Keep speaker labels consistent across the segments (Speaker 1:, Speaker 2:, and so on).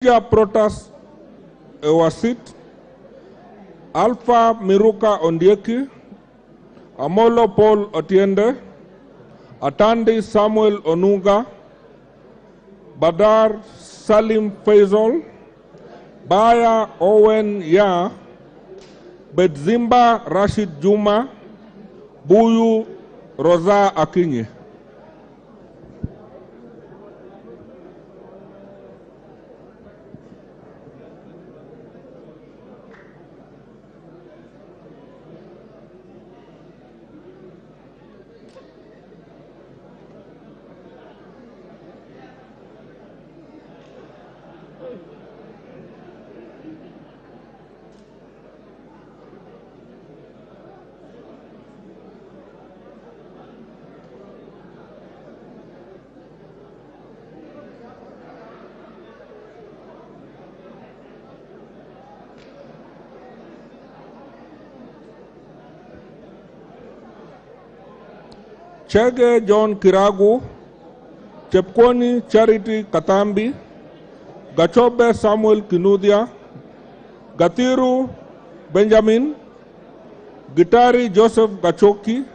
Speaker 1: Elijah Protas Ewasit, Alpha Miruka Ondieki, Amolo Paul Otiende, Atandi Samuel Onunga, Badar Salim Faisal, Baya Owen Ya, Bedzimba Rashid Juma, Buyu Rosa Akinyi. Chege John Kiragu, Chepkwony Charity Katambi, Gachobe Samuel Kinuthia, Gatiru Benjamin, Gitari Joseph Gachoki,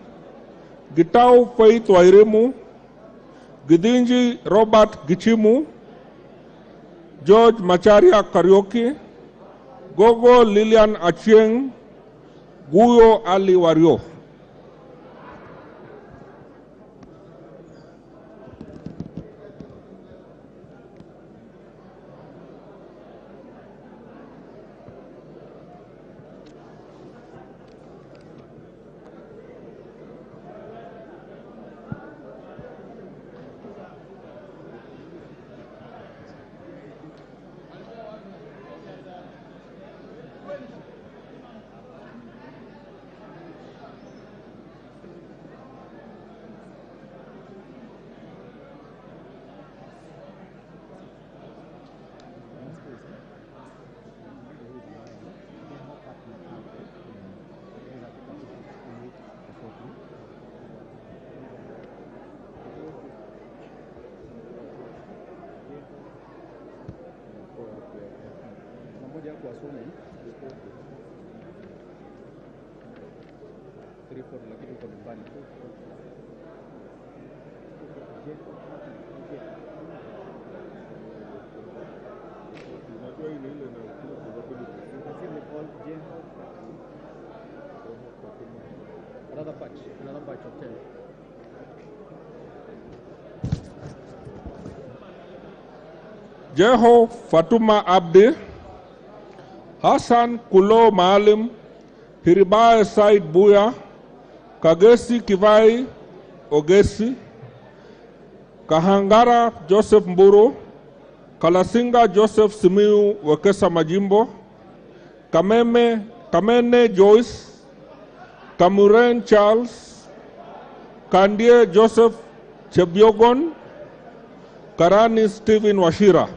Speaker 1: Gitau Faith Wairimu, Gidinji Robert Gichimu, George Macharia Karioki, Gogo Lilian Achieng, Guyo Ali Wario.
Speaker 2: Another batch of 10.
Speaker 1: Jeho Fatuma Abdi, Hassan Kulo Maalim, Hiribae Said Buya, Kagesi Kivai Ogesi, Kahangara Joseph Mburu, Kalasinga Joseph Simiu Wekesa Majimbo, Kamene Joyce, Kamuren Charles, Kandie Joseph Chebiogon, Karani Stephen Washira.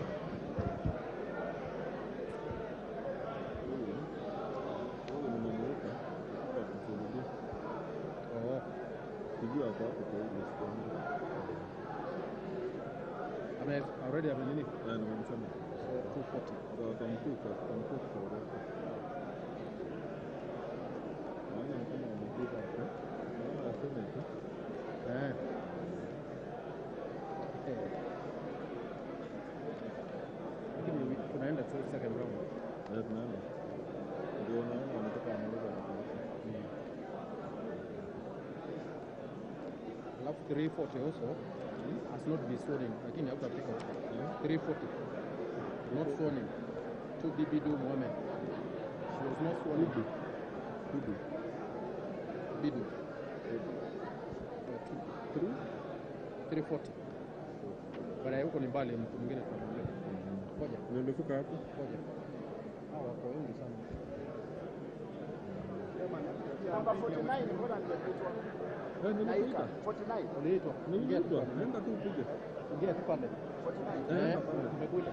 Speaker 2: Already have a minute. 240. Tunaenda second round. Alafu 340 also has not been sworn in. Lakini hapa pick up 340 not sworn in. To Bidu Mohammed. She was not sworn in. Bidu. 340. Baada huko ni mbali, mtu mwingine tunaongea. Ngoja.
Speaker 1: Nimefika hapo.
Speaker 2: Ngoja. Hao wako wengi sana.
Speaker 3: Namba 49 mbona nimeitwa? Naika 49.
Speaker 2: Uliitwa.
Speaker 1: Nenda tu upige.
Speaker 2: Ingia tu pale. 49. Nimekuja.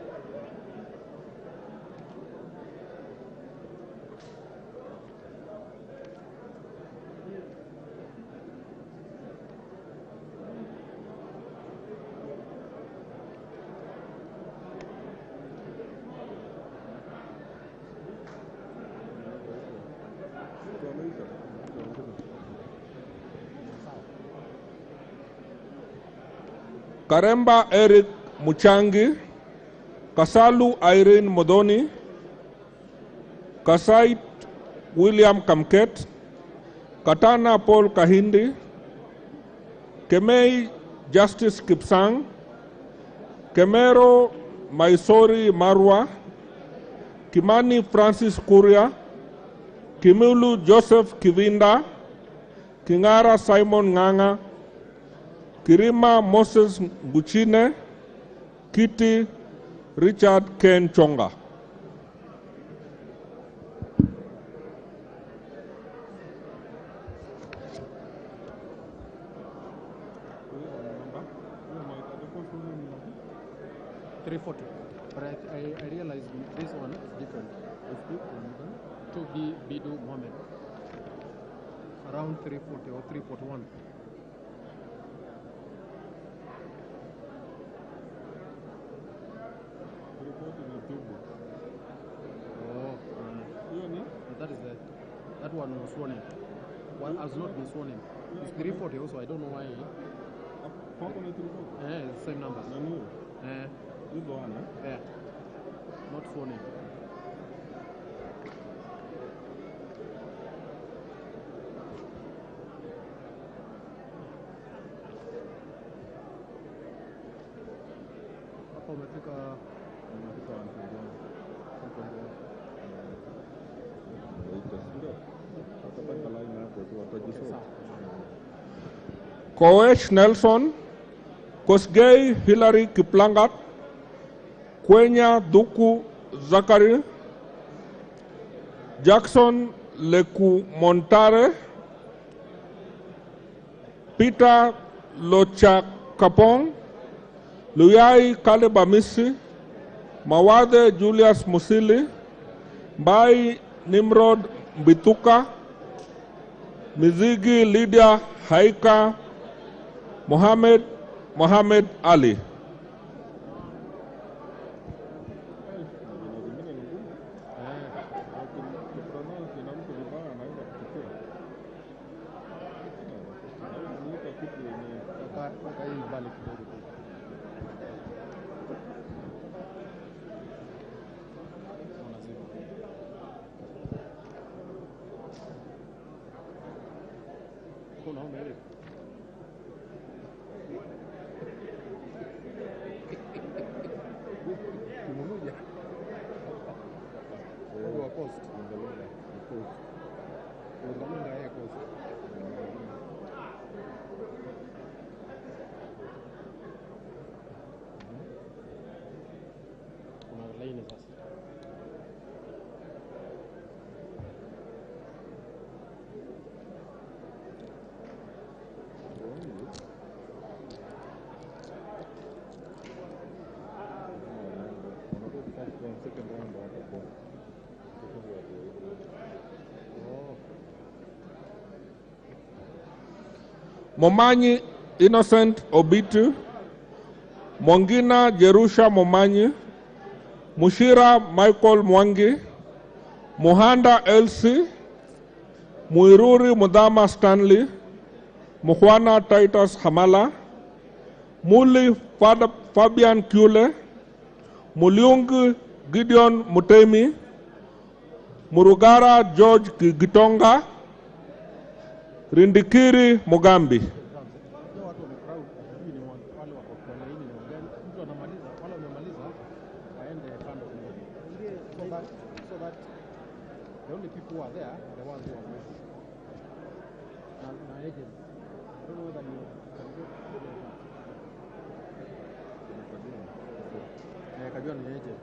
Speaker 1: Karemba Eric Muchangi, Kasalu Irene Modoni, Kasait William Kamket, Katana Paul Kahindi, Kemei Justice Kipsang, Kemero Maisori Marwa, Kimani Francis Kuria, Kimulu Joseph Kivinda, Kingara Simon Nganga, Kirima Moses Nguchine, Kitty Richard Ken Chonga.
Speaker 2: But I realized this one is different. To be Bidu Mohammed. Around 340 or 341. Oh, that is the, that one was sworn in. One has not been sworn in. It's 340 also. I don't know why. It's the same number. Yeah, not sworn in.
Speaker 1: Koech Nelson, Kosgei Hilary Kiplangat, Kwenya Duku Zakari, Jackson Leku Montare, Peter Locha Kapong, Luyai Kalebamisi, Mawade Julius Musili, Bai Nimrod Bituka, Mizigi Lydia Haika, Mohammed Ali. Momanyi Innocent Obitu, Mwangina Jerusha Momanyi, Mushira Michael Mwangi, Muhanda Elsie, Muiruri Mudama Stanley, Muhwana Titus Hamala, Muli Fabian Kule, Muliung Gideon Mutemi, Murugara George Gitonga, Rindikiri Mugambi.
Speaker 2: So that the only people who are there are the ones who are waiting. Now, agents, I don't know whether you can get Kabion ni agent.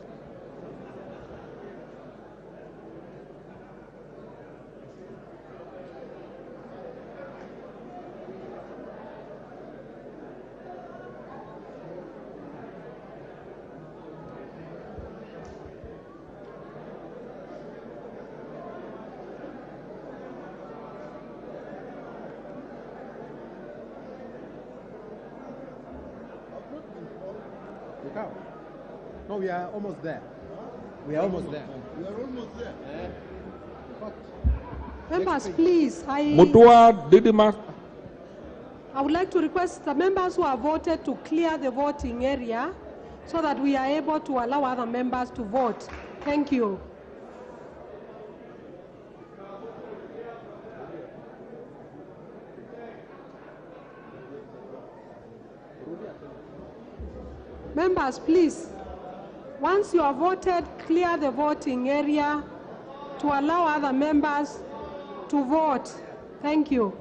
Speaker 2: No, we are almost there. We are almost there.
Speaker 3: We are almost there.
Speaker 2: But
Speaker 4: Members, please.
Speaker 1: Mutua Didima.
Speaker 4: I would like to request the members who have voted to clear the voting area so that we are able to allow other members to vote. Thank you. Members, please, once you have voted, clear the voting area to allow other members to vote. Thank you.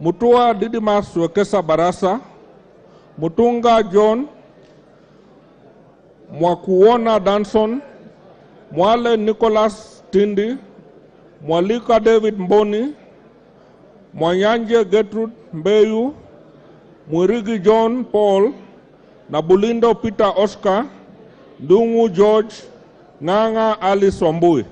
Speaker 1: Mutua Didimas Wekesa Barasa, Mutunga John, Mwakuona Danson, Mwale Nicholas Tindi, Mwalika David Mboni, Mwanyanje Gertrude Mbeyu, Mwirigi John Paul, Nabulindo Peter Oscar, Dungu George, Nganga Alice Wambui.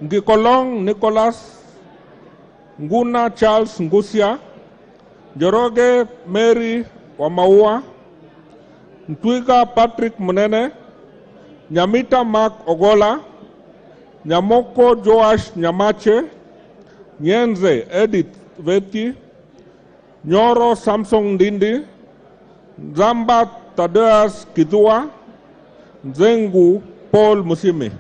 Speaker 1: Ngikolong Nicholas, Nguna Charles Ngusia, Joroge Mary Wamaua, Ntwiga Patrick Munene, Nyamita Mark Ogola, Nyamoko Joash Nyamache, Nyenze Edith Veti, Nyoro Samsung Ndindi, Zamba Tadeas Kidua, Nzengu Paul Musimi.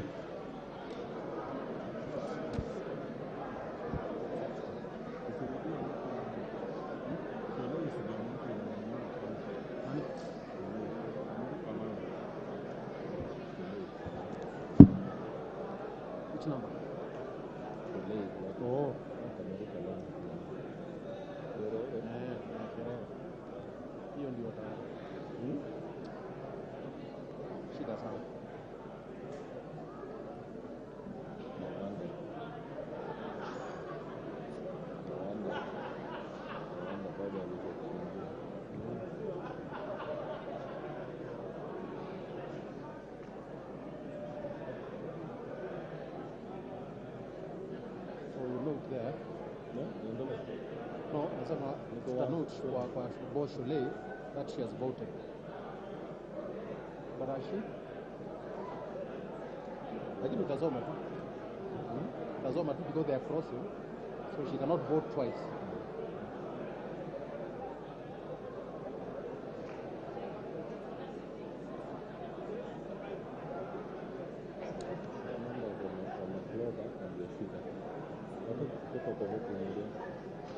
Speaker 2: Which number? Oh. Hiyo ndio tayari. Shida sana. There. No, nasema tutanote kwa boss Shule that she has voted. But she lakini utazoma tu. Utazoma tu because they are crossing, so she cannot vote twice.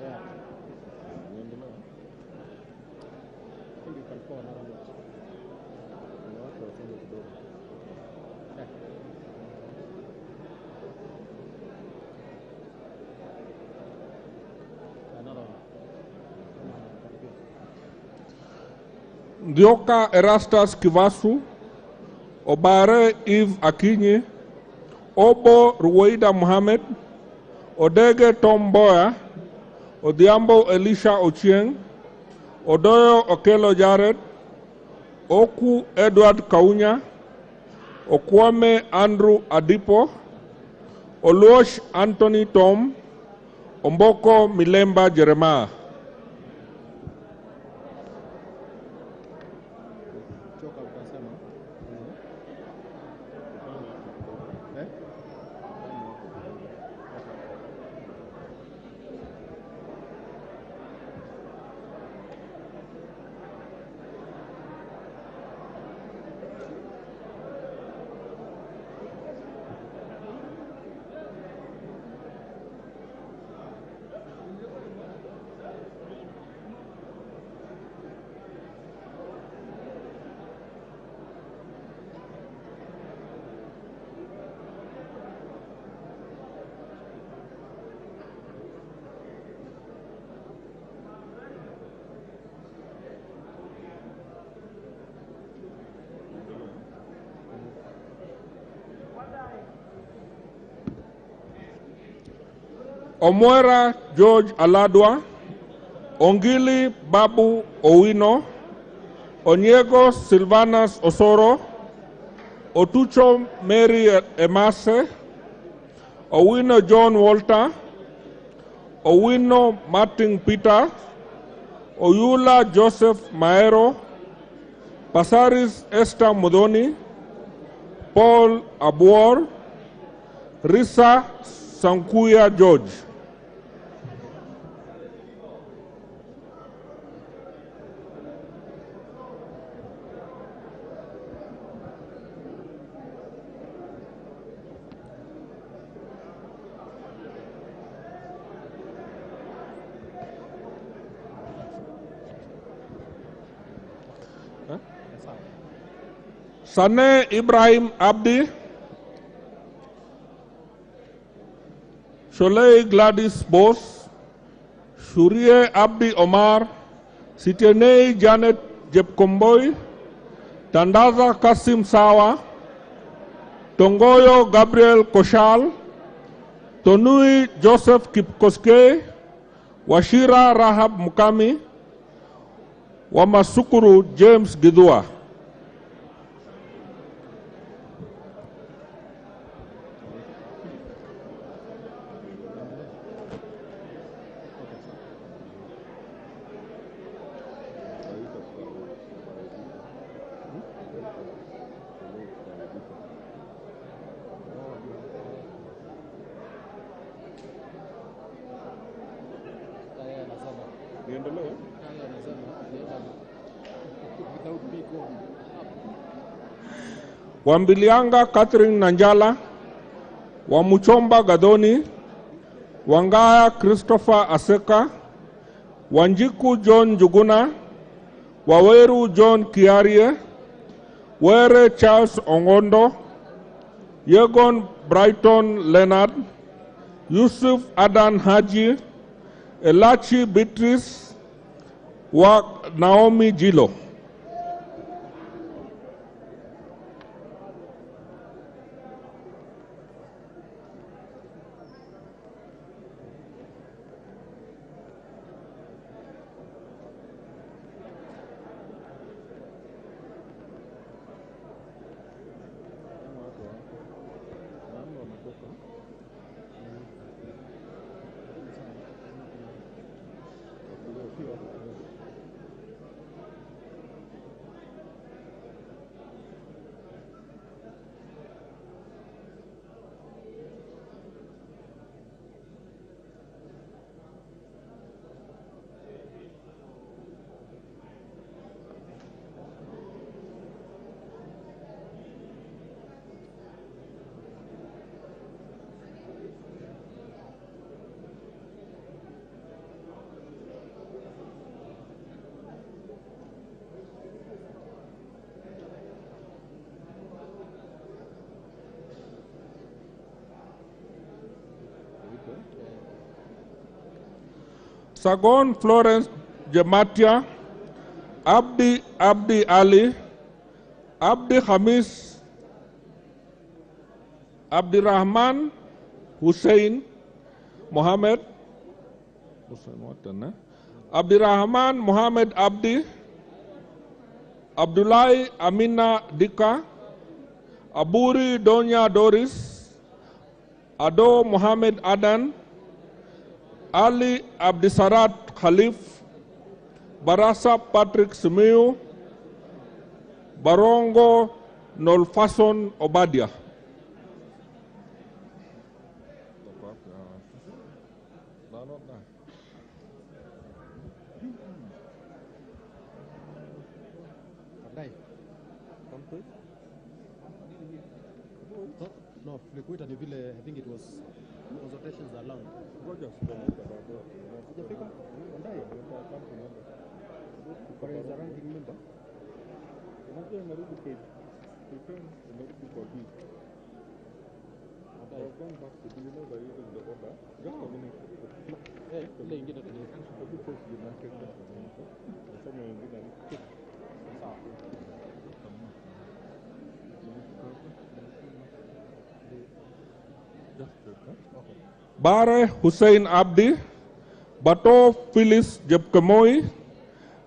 Speaker 2: Yeah. I think you can call another note. Yeah. Another one.
Speaker 1: Ndioka Erastus Kivasu, Obare Eve Akinyi, Obo Ruwaida Mohammed, Odege Tom Boya, Odhiambo Elisha Ochieng, Odoyo Okelo Jared, Oku Edward Kaunya, Okwame Andrew Adipo, Oluosh Anthony Tom, Omboko Milemba Jeremiah. Omwera George Aladwa, Ongili Babu Owino, Onyego Silvanus Osoro, Otucho Mary Emase, Owino John Walter, Owino Martin Peter, Oyula Joseph Maero, Pasaris Esther Mudoni, Paul Abuor, Risa Sankuya George. Sane Ibrahim Abdi, Sholei Gladys Bose, Shurie Abdi Omar, Sitenei Janet Jepkomboy, Tandaza Kasim Sawa, Tongoyo Gabriel Koshal, Tonui Joseph Kipkoske, Washira Rahab Mukami, Wamasukuru James Gidua. Wambilianga Catherine Nanjala, Wamuchomba Gadoni, Wangaya Christopher Aseka, Wanjiku John Juguna, Waweru John Kiarie, Were Charles Ongondo, Yegon Brighton Leonard, Yusuf Adan Haji, Elachi Beatrice, Naomi Jilo. Sagon Florence Jematia, Abdi Ali, Abdi Hamis, Abdirahman Hussein Mohammed, Abdirahman Mohammed Abdi, Abdullahi Amina Dika, Aburi Donya Doris, Ado Mohammed Adan, Ali Abdisarat Khalif, Barasa Patrick Simiu, Barongo Nolfason Obadia.
Speaker 2: No, Flikuita ni vile, I think it was consultations allowed.
Speaker 1: Rogers,
Speaker 2: Hujafika? Ndai? Kwa za ranking member?
Speaker 1: unajua inarudi page 10, inarudi kwa B. I've gone back to do, you know, they're using the order. Just a minute.
Speaker 2: Ile ingine tuliweka.
Speaker 1: Every page you mark it just a minute. Nasema wengine ni
Speaker 2: Sawa.
Speaker 1: just Bare Hussein Abdi, Bato Phyllis Jepkemoi,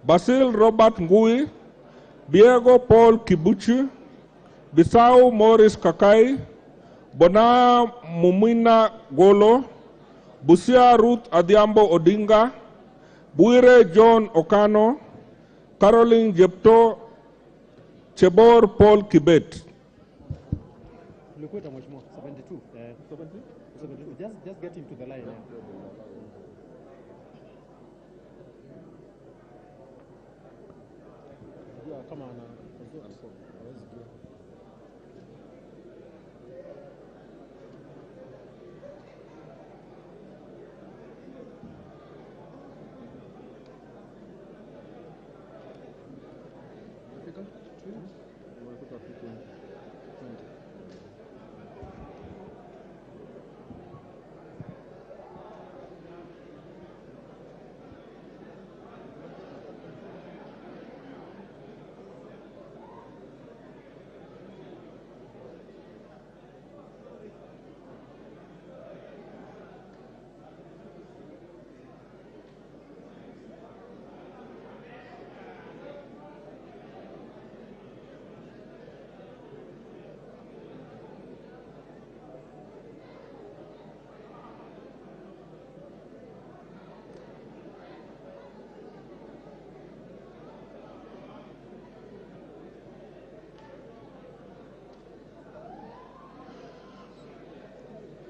Speaker 1: Basil Robert Ngui, Diego Paul Kibuchi, Bisau Morris Kakai, Bona Mumina Golo, Busia Ruth Adiambo Odinga, Buire John Okano, Caroline Jepto, Chebor Paul Kibet.
Speaker 2: Lukweta mheshimiwa 72. 72. Just get him to the line. Yeah, come on.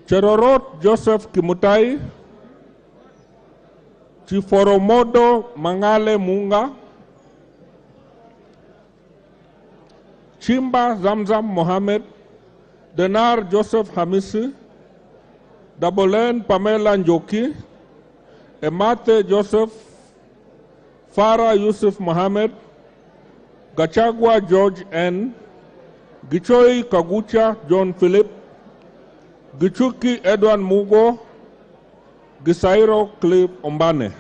Speaker 1: Cherorot Joseph Kimutai, Chiforomodo Mangale Munga, Chimba Zamzam Mohammed, Denar Joseph Hamisi, Dabolen Pamela Njoki, Emate Joseph, Farah Yusuf Mohammed, Gachagua George N, Gichoi Kagucha John Philip, Gichuki Edwin Mugo, Gisairo Clip Ombane.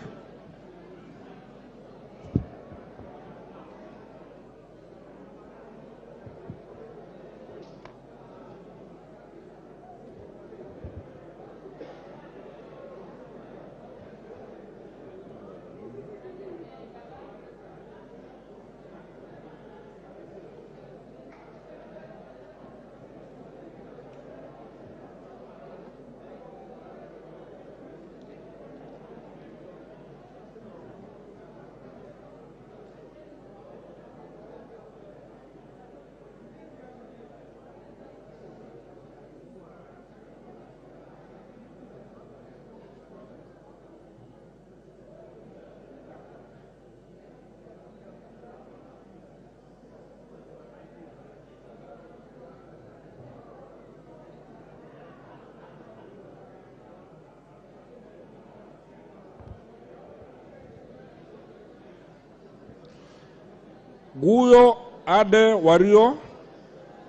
Speaker 1: Guyo Ade Wario,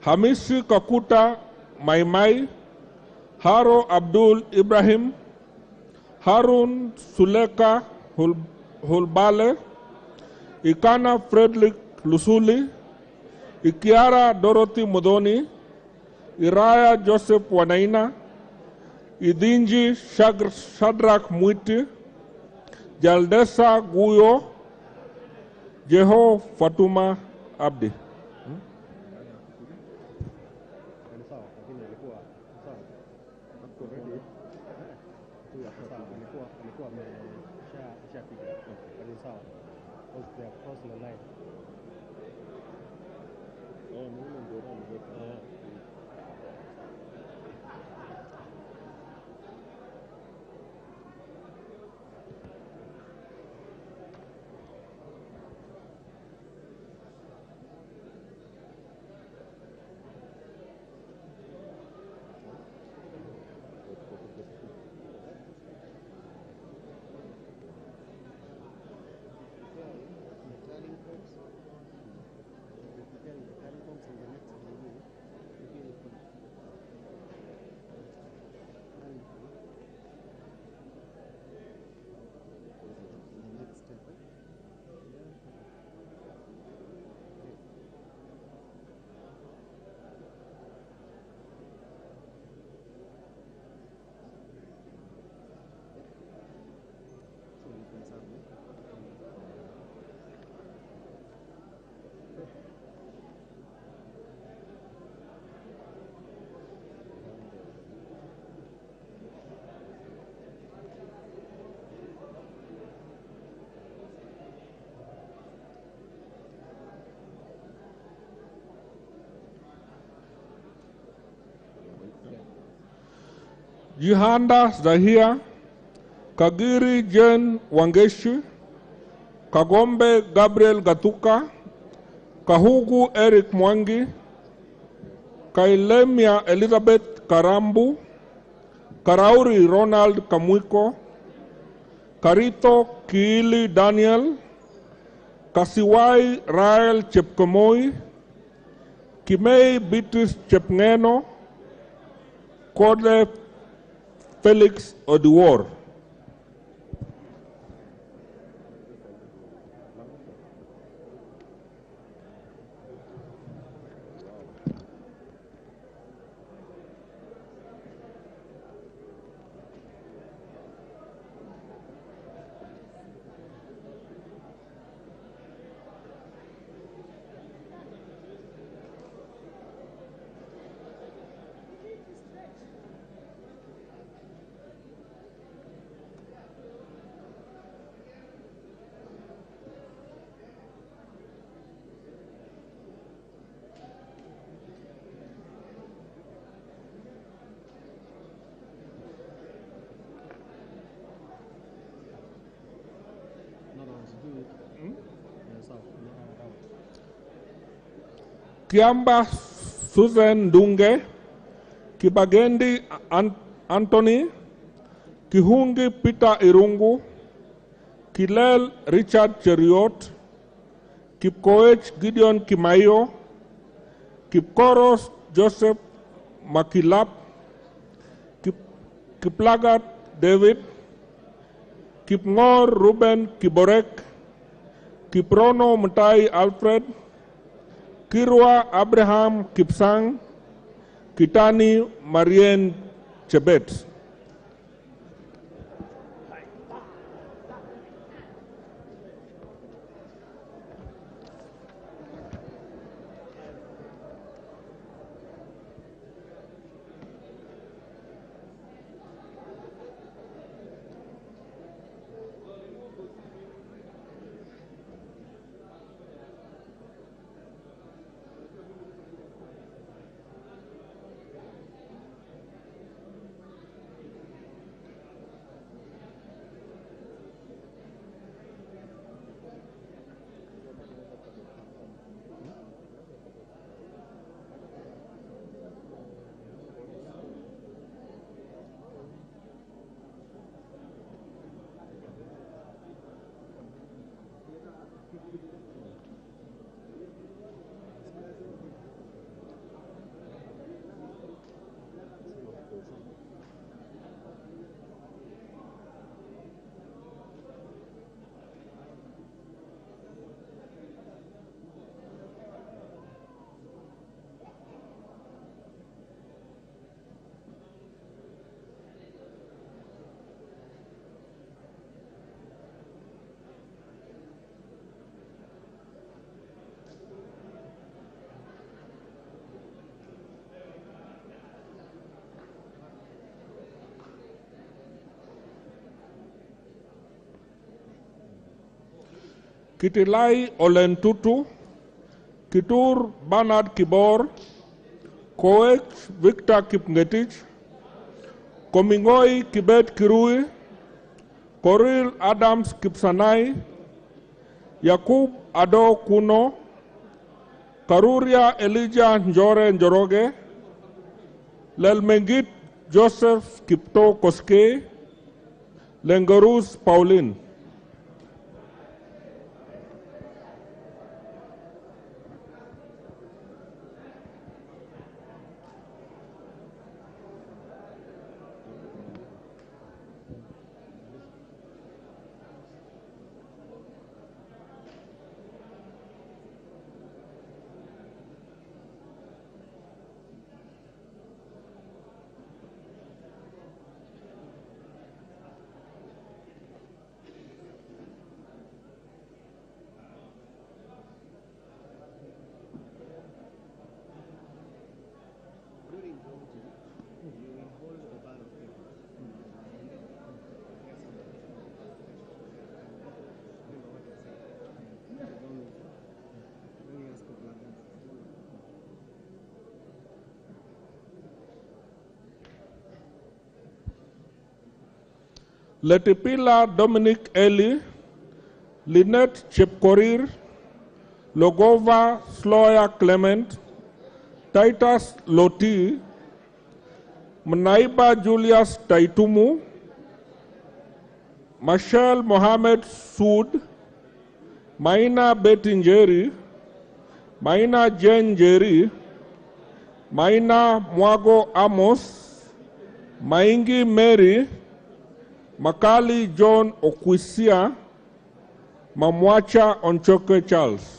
Speaker 1: Hamisi Kakuta Maimai, Haro Abdul Ibrahim, Harun Suleka Hulbale, Ikana Frederick Lusuli, Ikiara Dorothy Modoni, Iraya Joseph Wanaina, Idinji Shadrach Mwiti, Jaldesa Guyo, Jeho Fatuma Abdi. Jihanda Zahia, Kagiri Jane Wangeshi, Kagombe Gabriel Gatuka, Kahugu Eric Mwangi, Kailemia Elizabeth Karambu, Karauri Ronald Kamwiko, Karito Kiili Daniel, Kasiwai Rael Chepkomoi, Kimei Beatrice Chepngeno, Kode Felix Odiwor. Kiamba Susan Dunge, Kibagendi Anthony, Kihungi Peter Irungu, Kilel Richard Cheriot, Kipkoech Gideon Kimayo, Kipkoros Joseph Makilap, Kiplagat David, Kipngor Ruben Kiborek, Kiprono Mutai Alfred, Kirwa Abraham Kipsang, Kitani Marien Chebet. Kitilai Olentutu, Kitur Bernard Kibor, Koech Victor Kipngetich, Komingoi Kibet Kirui, Koril Adams Kipsanai, Yakub Ado Kuno, Karuria Elijah Njore Njoroge, Lelmengit Joseph Kipto Koske, Lengarus Pauline. Letipila Dominic Eli, Lynette Chepkorir, Logova Sloya Clement, Titus Loti, Mnaiba Julius Taitumu, Michelle Mohamed Sood, Maina Betinjeri, Maina Jen Jeri, Maina Mwago Amos, Maingi Mary, Makali John Okwisia, Mamwacha Onchoke Charles.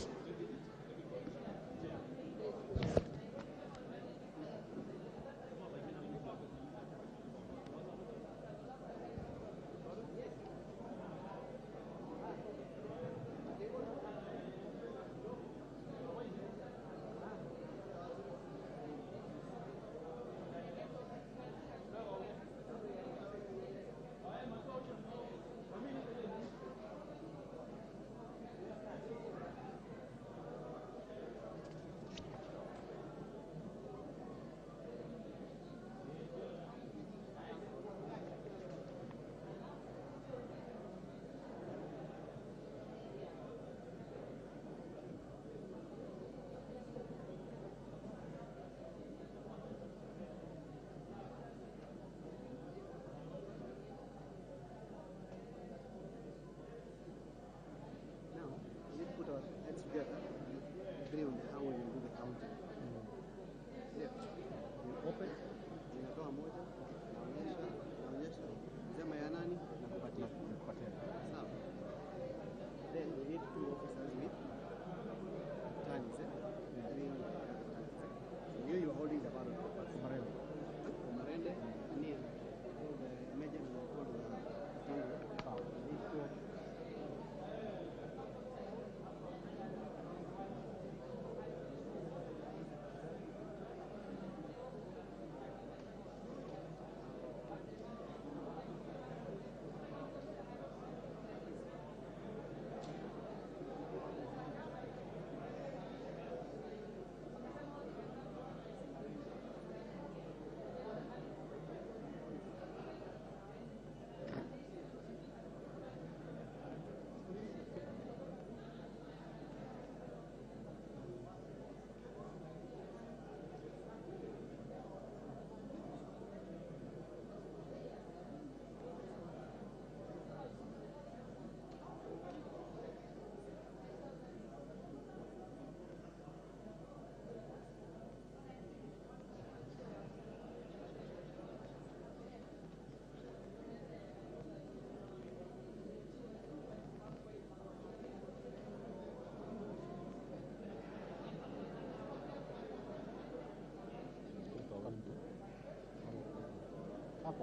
Speaker 2: Hapo.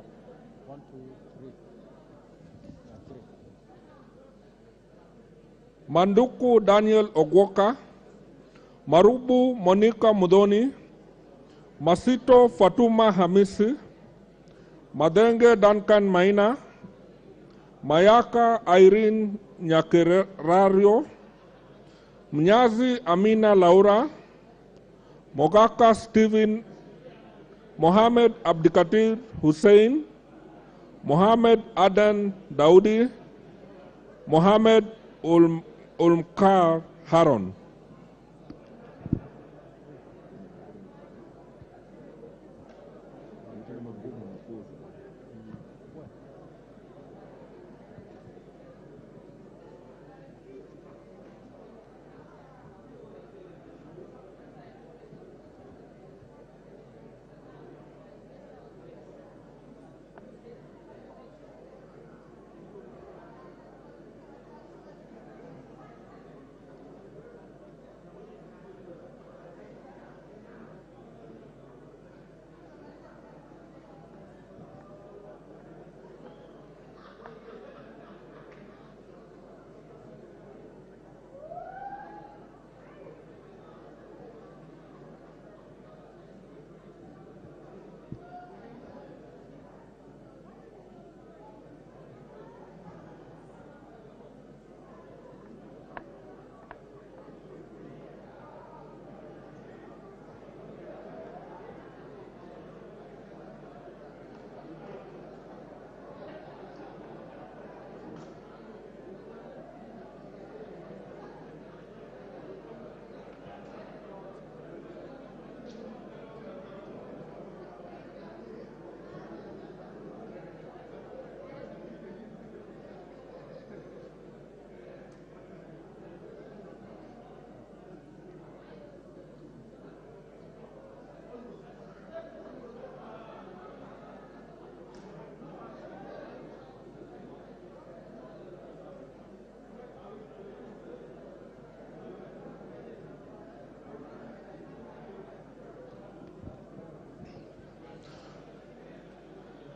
Speaker 2: 1, 2, 3. Yeah, 3.
Speaker 1: Manduku Daniel Ogwoka, Marubu Monica Mudoni, Masito Fatuma Hamisi, Madenge Duncan Maina, Mayaka Irene Nyakerario, Mnyazi Amina Laura, Mogaka Stephen, Mohamed Abdikatir Hussein, Mohamed Adan Daudi, Mohamed Ulmkar Haron.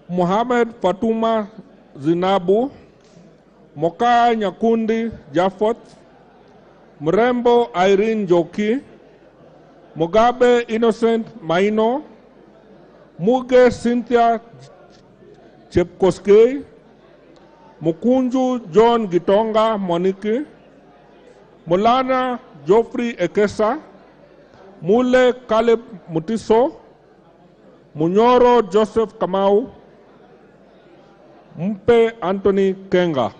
Speaker 1: Mohamed Fatuma Zinabu, Mokaa Nyakundi Jafot, Mrembo Irene Joki, Mugabe Innocent Maino, Muge Cynthia Chepkoskei, Mukunju John Gitonga Moniki, Mulana Geoffrey Ekesa, Mule Caleb Mutiso, Munyoro Joseph Kamau, Mpe Anthony Kenga.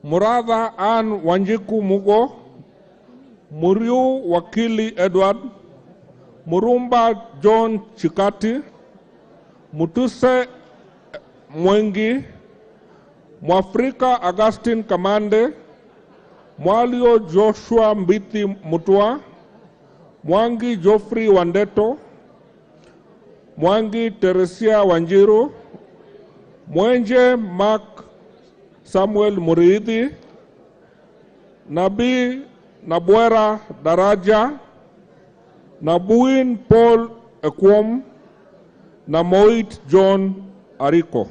Speaker 1: Muratha Ann Wanjiku Mugo, Muriu Wakili Edward, Murumba John Chikati, Mutuse Mwengi, Mwafrika Augustine Kamande, Mwalio Joshua Mbiti Mutua, Mwangi Geoffrey Wandeto, Mwangi Teresia Wanjiru, Mwenje Mark Samuel Muriithi, Nabii Nabwera Daraja, Nabuin Paul Ekwom, na Moit John Ariko.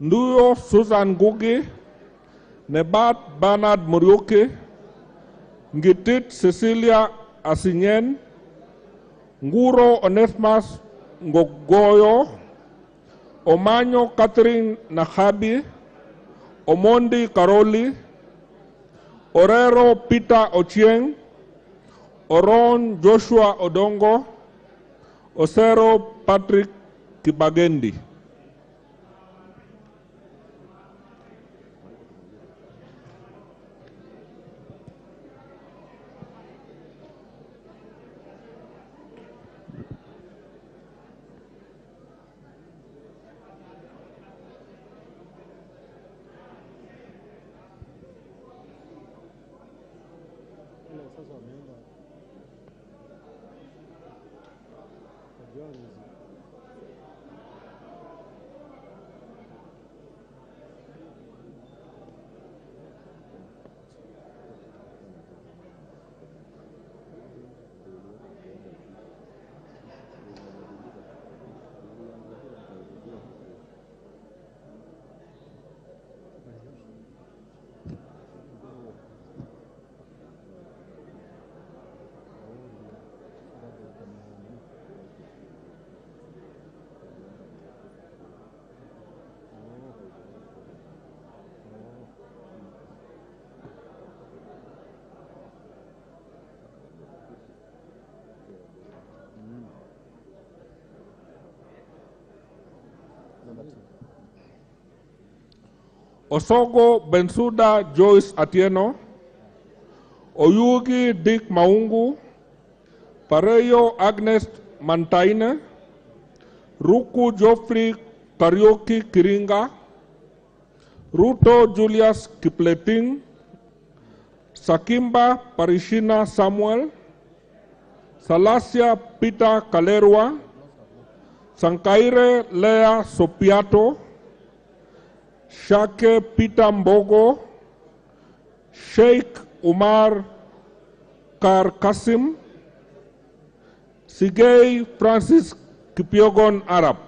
Speaker 1: Nduyo Susan Ngugi, Nebat Bernard Muriuki, Ngitit Cecilia Asinyen, Nguro Onesmus Ngogoyo, Omanyo Catherine Nahabi, Omondi Karoli, Orero Peter Ochieng, Oron Joshua Odongo, Osero Patrick Kibagendi. Osogo Bensuda Joyce Atieno, Oyugi Dick Maungu, Pareyo Agnes Mantaine, Ruku Geoffrey Karioki Kiringa, Ruto Julius Kipleting, Sakimba Parishina Samuel, Salasia Peter Kalerwa, Sankaire Lea Sopiato, Shake Peter Mbogo, Sheikh Umar Kar Kasim, Sigei Francis Kipiogon Arab.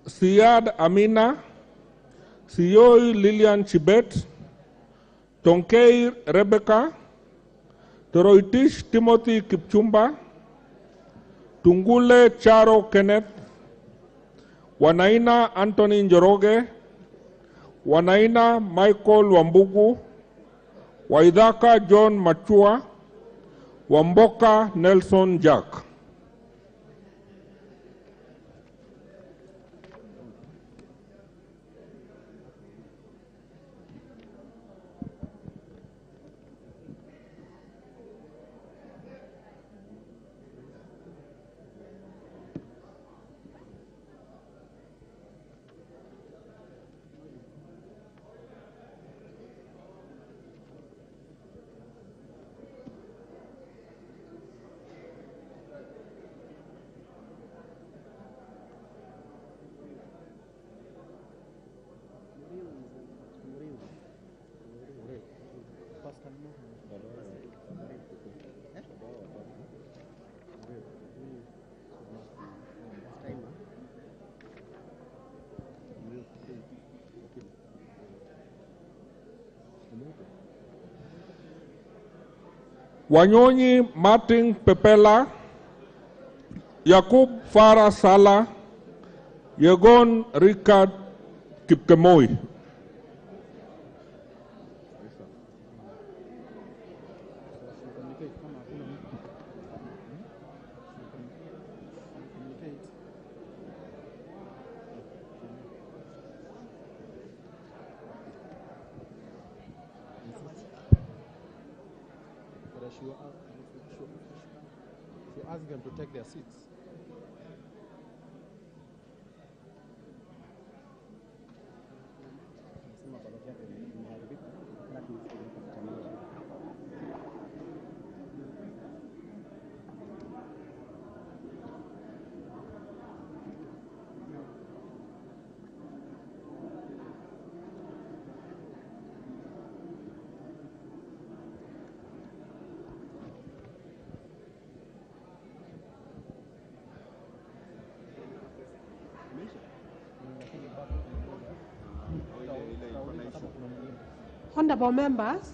Speaker 1: Siad Amina, Siyoi Lilian Chibet, Tonkeir Rebecca, Toroitish Timothy Kipchumba, Tungule Charo Kenneth, Wanaina Anthony Njoroge, Wanaina Michael Wambugu, Waidhaka John Machua, Wamboka Nelson Jack. Wanyonyi Martin Pepela, Yakub Farah Sala, Yegon Richard Kipkemoi.
Speaker 2: She asked them to take their seats.
Speaker 4: Honorable members,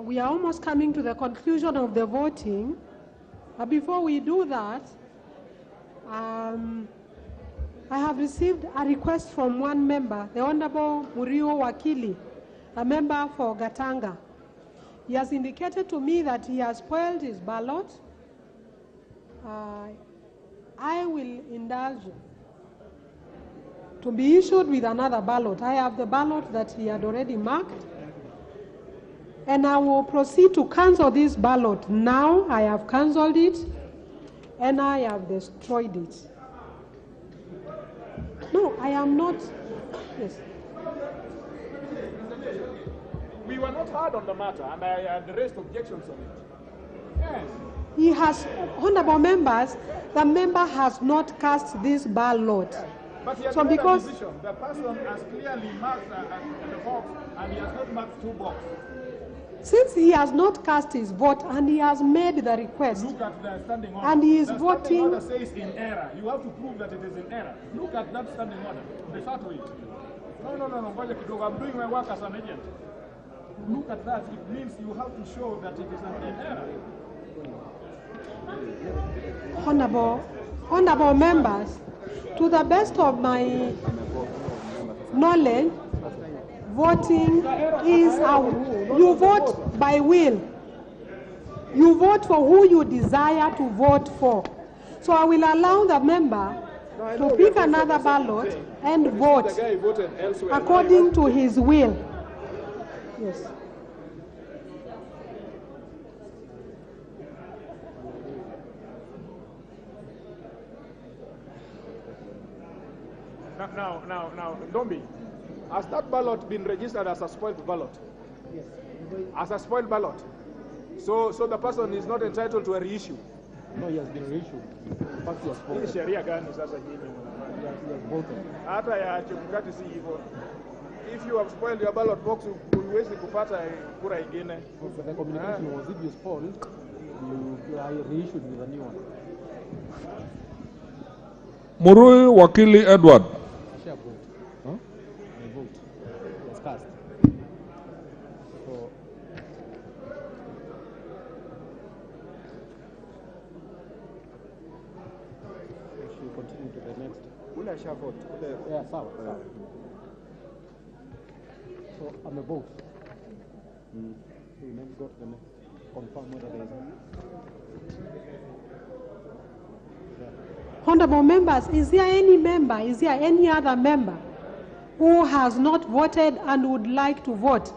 Speaker 4: we are almost coming to the conclusion of the voting. But before we do that, I have received a request from one member, the Honorable Murio Wakili, a member for Gatanga. He has indicated to me that he has spoiled his ballot. I will indulge to be issued with another ballot. I have the ballot that he had already marked, and I will proceed to cancel this ballot. Now I have cancelled it, and I have destroyed it. No, I am not. Yes.
Speaker 3: you are not heard on the matter, and I had raised objections on it. Yes.
Speaker 4: He has, honorable members, the member has not cast this ballot.
Speaker 3: But he has
Speaker 4: So
Speaker 3: made
Speaker 4: because-
Speaker 3: a decision. The person has clearly marked the box, and he has not marked 2 boxes.
Speaker 4: Since he has not cast his vote and he has made the request,
Speaker 3: Look at the standing order.
Speaker 4: And he is
Speaker 3: the
Speaker 4: voting-
Speaker 3: standing order says in error. You have to prove that it is in error. Look at that standing order. Refer to it. No. Ngoja kidogo. I'm doing my work as an agent. Look at that. It means you have to show that it is in error.
Speaker 4: honorable members, to the best of my knowledge, voting is you vote by will. You vote for who you desire to vote for. So I will allow the member to pick another ballot and vote
Speaker 3: The guy voted elsewhere.
Speaker 4: according to his will. Yes.
Speaker 3: Now, Dombi, has that ballot been registered as a spoiled ballot?
Speaker 2: Yes.
Speaker 3: As a spoiled ballot? So the person is not entitled to a reissue?
Speaker 2: No, he has been reissued. In fact, he has
Speaker 3: Hii
Speaker 2: voted.
Speaker 3: sheria gani sasa nyinyi?
Speaker 2: He has voted.
Speaker 3: Hata ya Chebukati si hivyo. If you have spoiled your ballot box, huwezi kupata kura ingine.
Speaker 2: But the communication was, if you spoiled, you are reissued with a new one.
Speaker 1: Murui Wakili Edward.
Speaker 2: Share vote. Huh? The vote. It's cast. So, we should continue to the next.
Speaker 3: Ule asha vote.
Speaker 2: Yeah, sawa. So, I'm a vote. So we next go to the next. Confirm whether there is.
Speaker 4: Honorable members, is there any other member who has not voted and would like to vote?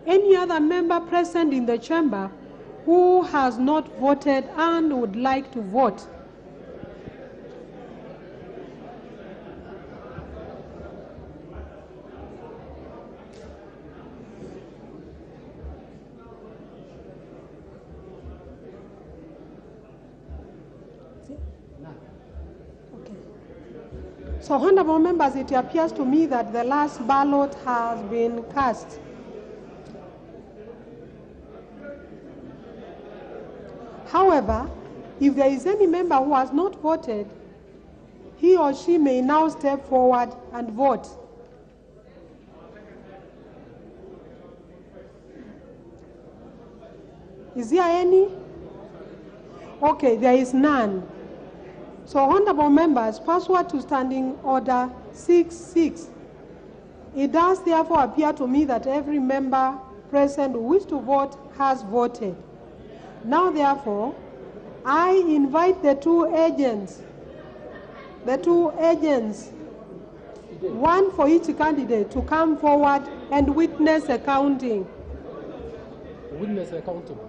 Speaker 4: Any other member present in the chamber who has not voted and would like to vote? So, honorable members, it appears to me that the last ballot has been cast. However, if there is any member who has not voted, he or she may now step forward and vote. Is there any? Okay, there is none. So, honorable members, pursuant to Standing Order 6.6, it does therefore appear to me that every member present who wishes to vote has voted. Now, therefore, I invite the two agents, one for each candidate, to come forward and witness a counting.
Speaker 2: Witness accounting.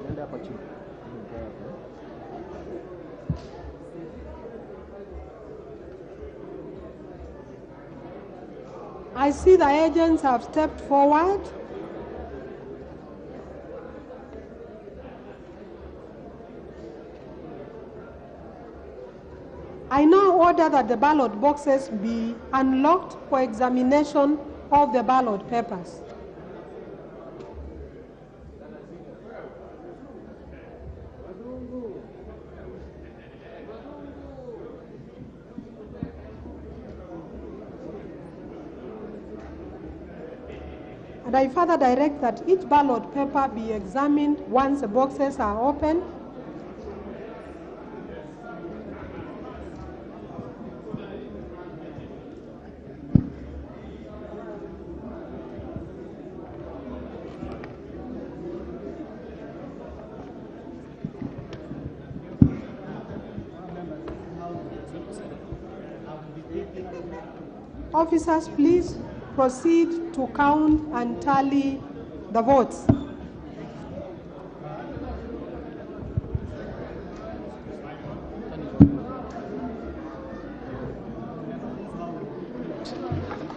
Speaker 2: Nenda hapa chini.
Speaker 4: I see the agents have stepped forward. I now order that the ballot boxes be unlocked for examination of the ballot papers. And I further direct that each ballot paper be examined once the boxes are open. Officers, please proceed to count and tally the votes.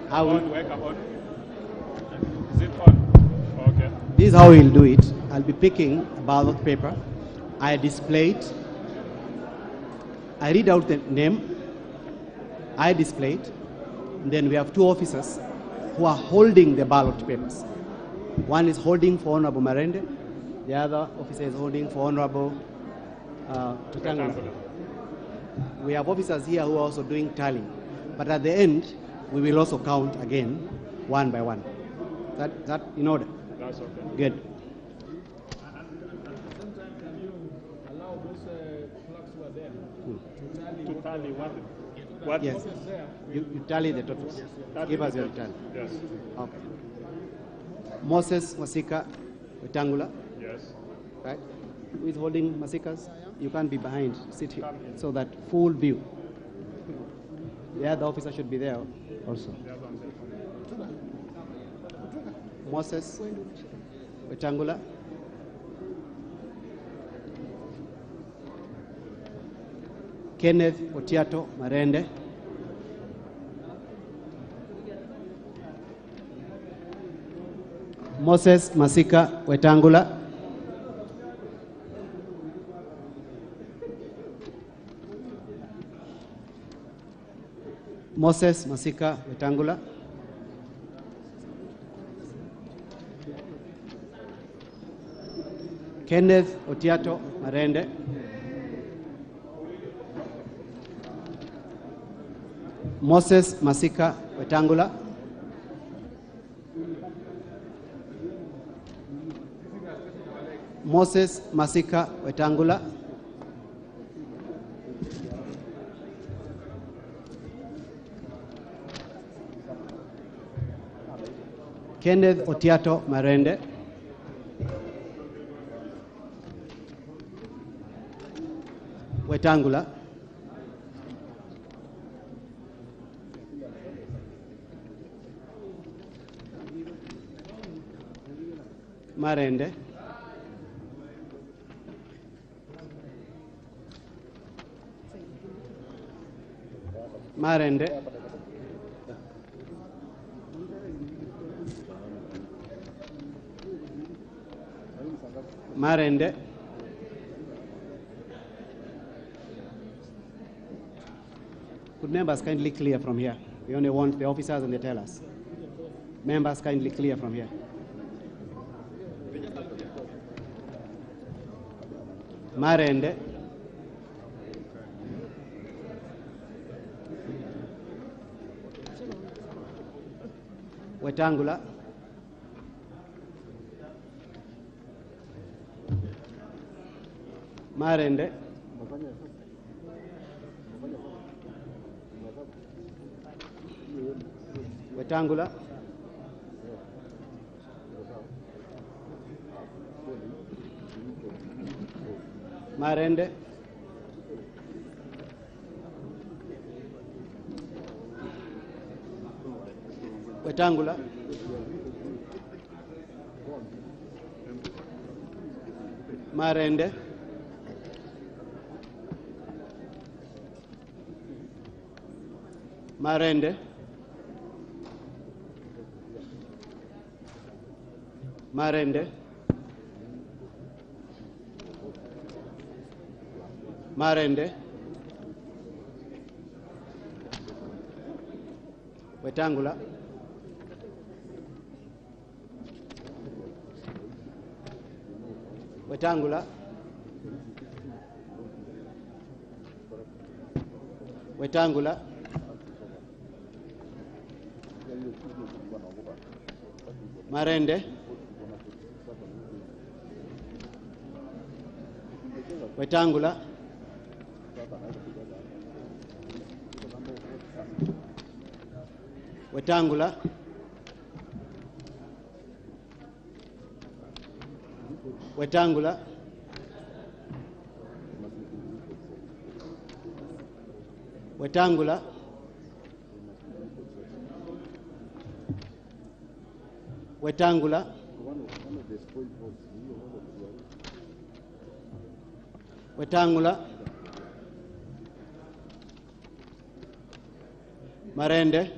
Speaker 5: How
Speaker 3: On, wake up on. Is it on? Okay.
Speaker 5: This is how we'll do it. I'll be picking a ballot paper. I display it. I read out the name. I display it. And then we have two officers who are holding the ballot papers. One is holding for Honorable Marende. The other officer is holding for Honorable Wetangula. We have officers here who are also doing tallying. But at the end, we will also count again, one by one. That in order?
Speaker 3: That's okay.
Speaker 5: Good.
Speaker 3: Allow those clerks who are there to tally what
Speaker 5: Yes. You tally the totals. Give us your tally.
Speaker 3: Yes.
Speaker 5: Okay. Moses Masika Wetangula.
Speaker 3: Yes.
Speaker 5: Right? Who is holding Masikas? You can't be behind. Sit here. So that full view. The other officer should be there also. Moses Wetangula. Kenneth Otiato Marende. Moses Masika Wetangula. Moses Masika Wetangula. Kenneth Otiato Marende. Moses Masika Wetangula. Moses Masika Wetangula. Kenneth Otiato Marende. Wetangula. Marende. Marende. Marende. Could members kindly clear from here? We only want the officers and the tellers. Members kindly clear from here. Marende. Wetangula. Marende. Wetangula. Marende. Wetangula. Marende. Marende. Marende. Marende. Wetangula. Wetangula. Wetangula. Marende. Wetangula. Wetangula. Wetangula. Wetangula. Wetangula. Wetangula. Marende.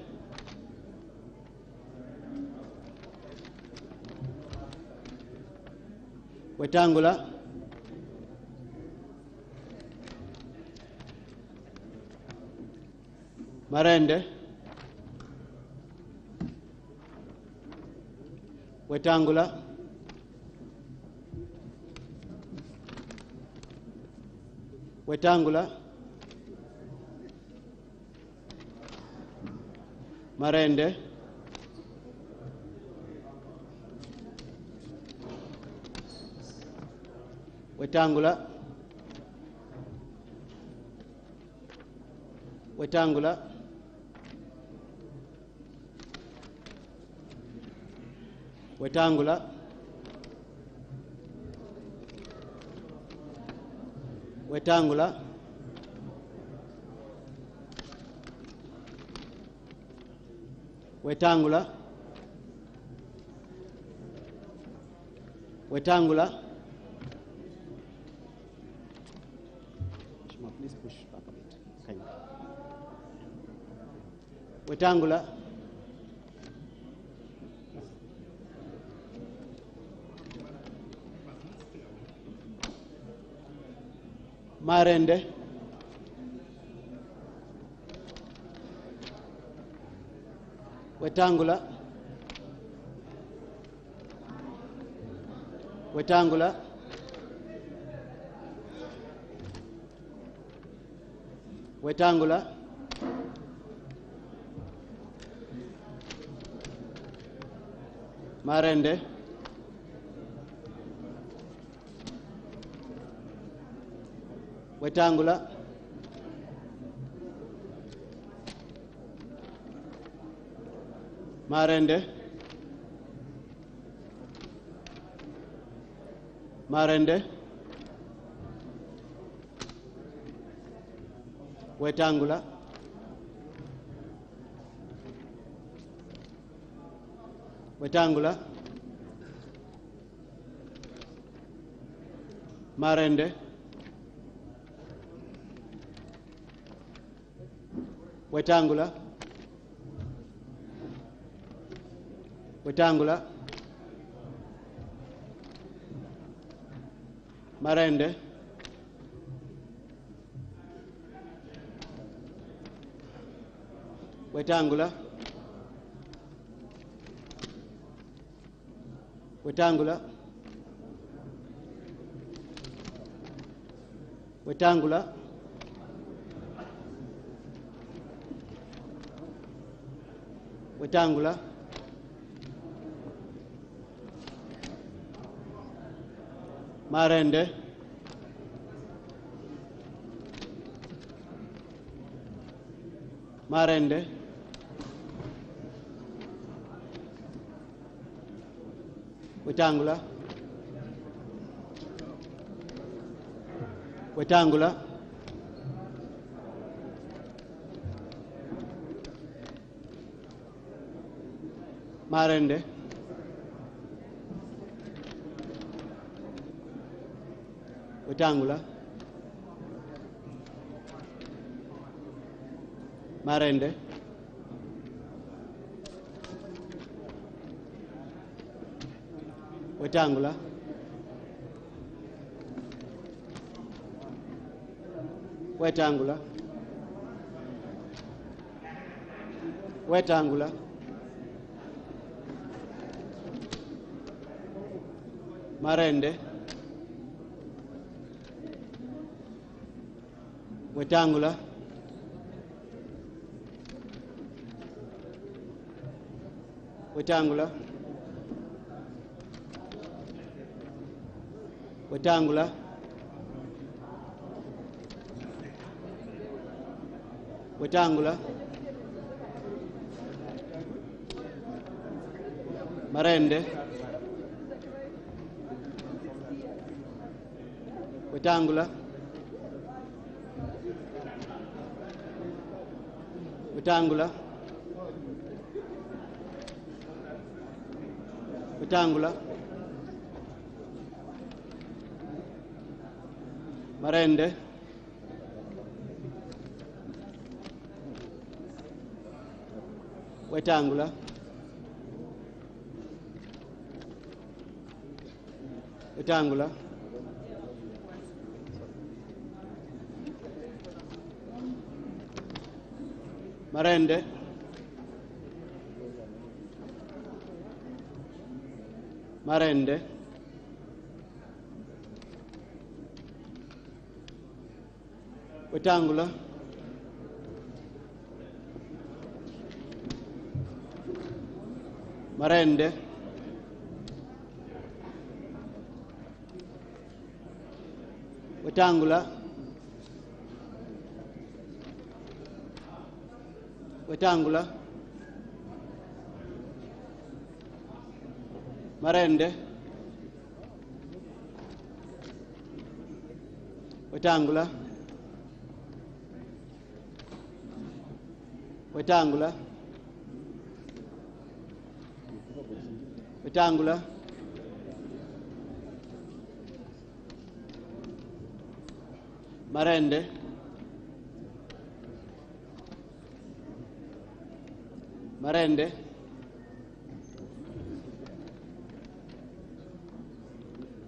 Speaker 5: Wetangula, Marende, Wetangula, Wetangula, Marende, Wetangula, Wetangula, Wetangula, Wetangula, Wetangula, Wetangula. Shima, please push back a bit. Kindly. Wetangula, Marende, Wetangula, Wetangula, Wetangula, Marende, Wetangula, Marende, Marende, Wetangula, Wetangula, Marende, Wetangula, Wetangula, Marende, Wetangula, Wetangula, Wetangula, Wetangula, Marende, Marende, Wetangula, Wetangula, Marende, Wetangula, Marende, Wetangula, Wetangula, Wetangula, Marende, Wetangula, Wetangula, Wetangula, Wetangula, Marende, Wetangula, Wetangula, Wetangula, Marende, Wetangula, Wetangula, Marende, Marende, Wetangula, Marende, Wetangula, Wetangula, Marende, Wetangula, Wetangula, Wetangula, Marende, Marende,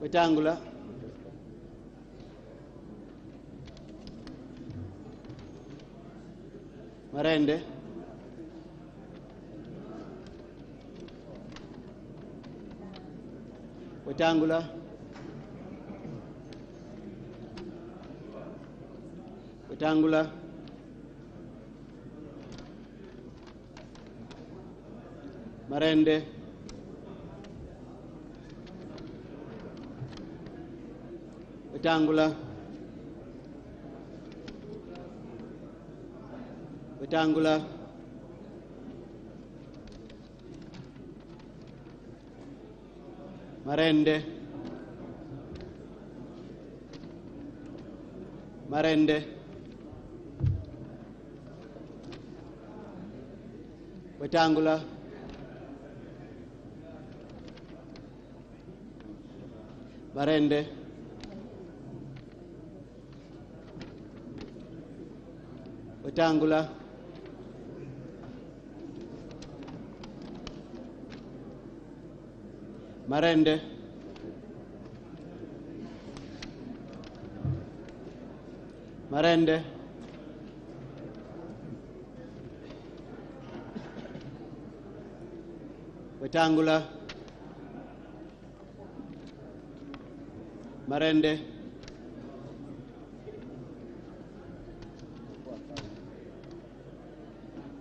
Speaker 5: Wetangula, Marende, Wetangula, Wetangula, Marende, Wetangula, Wetangula, Marende, Marende, Wetangula, Marende, Wetangula, Marende, Marende, Wetangula, Marende,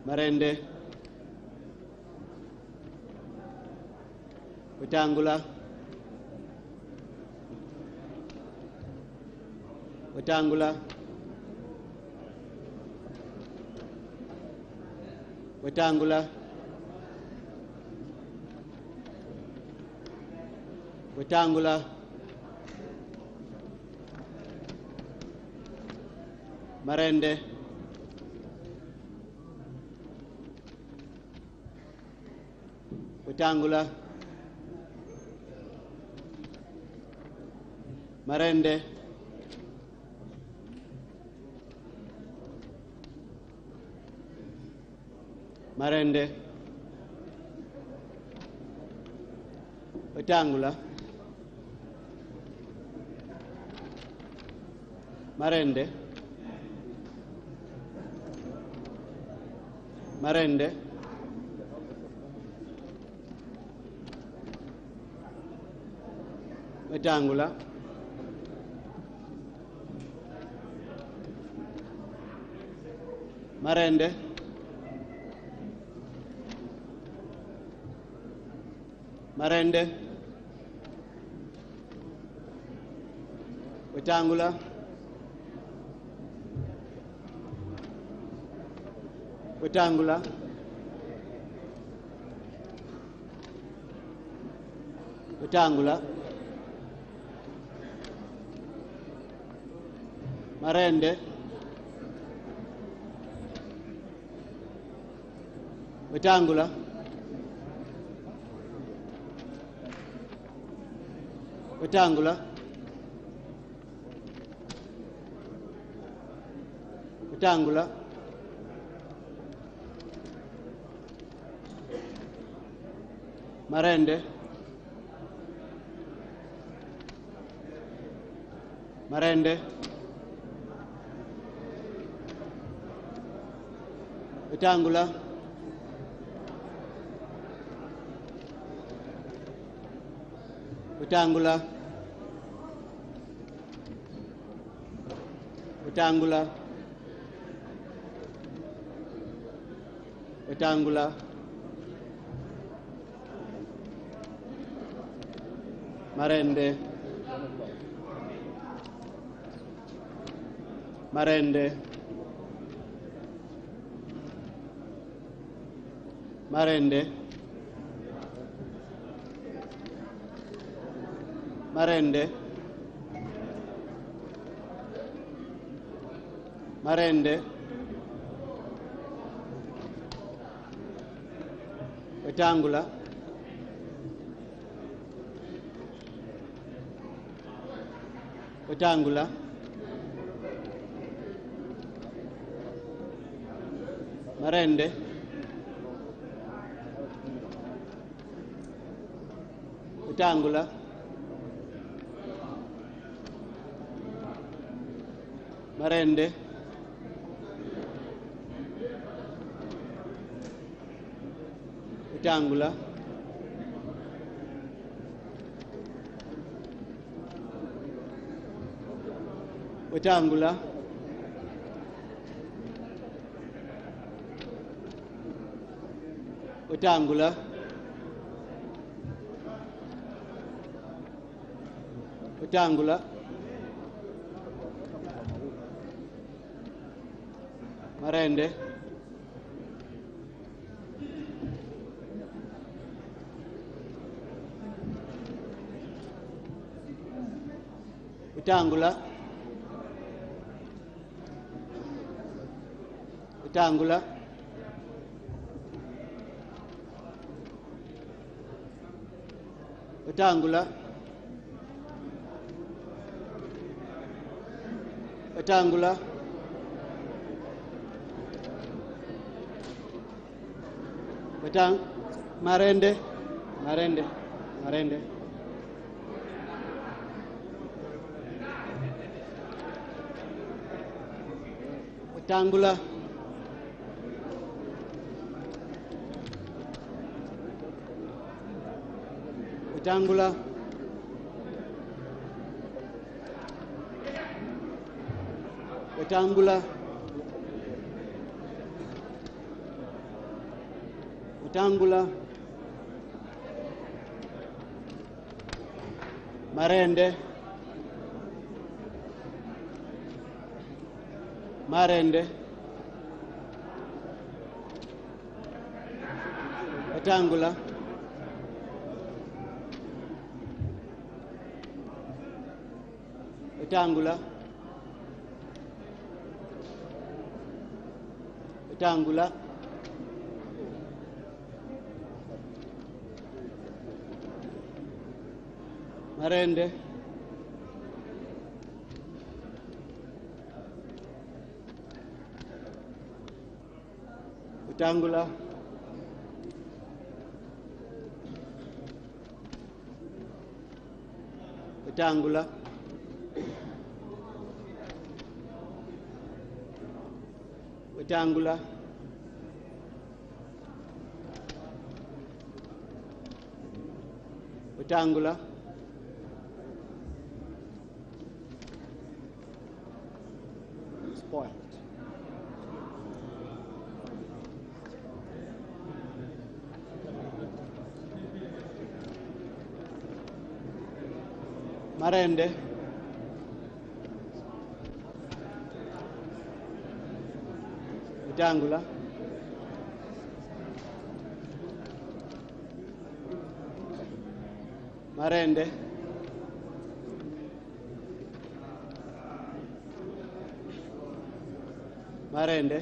Speaker 5: Marende, Wetangula, Wetangula, Wetangula, Wetangula, Marende, Wetangula, Marende, Marende, Wetangula, Marende, Marende, Wetangula, Marende, Marende, Wetangula, Wetangula, Wetangula, Marende, Wetangula, Wetangula, Wetangula, Marende, Marende. Wetangula. Wetangula. Wetangula. Wetangula. Marende. Marende. Marende. Marende. Marende. Wetangula. Wetangula. Marende. Wetangula. Marende. Wetangula. Wetangula. Wetangula. Wetangula. Marende. Wetangula. Wetangula. Wetangula. Wetangula. Marende. Marende. Marende. Wetangula. Wetangula. Wetangula. Wetangula. Marende. Marende. Wetangula. Wetangula. Wetangula. Marende. Wetangula. Wetangula. Wetangula. Wetangula. Spoiled. Marende. Wetangula. Marende. Marende.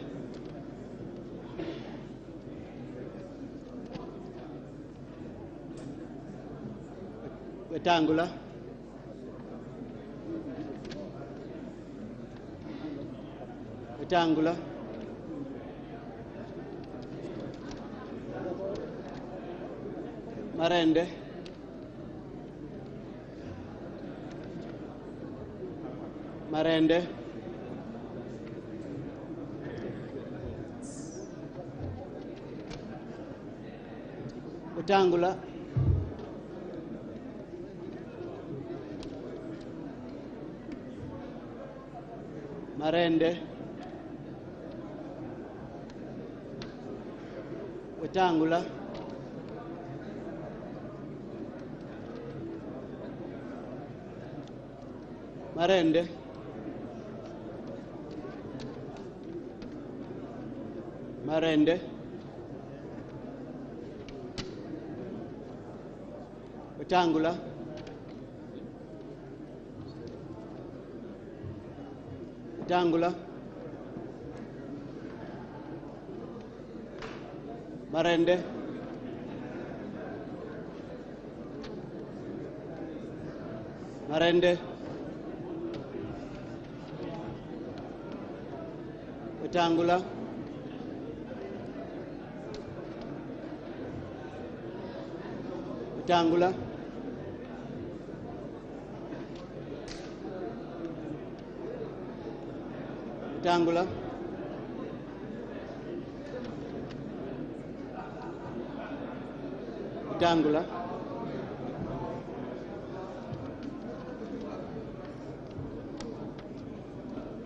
Speaker 5: Wetangula. Wetangula. Marende. Marende, Wetangula, Marende, Wetangula, Marende, Marende, Wetangula, Wetangula, Marende, Marende, Wetangula, Wetangula, Wetangula, Wetangula,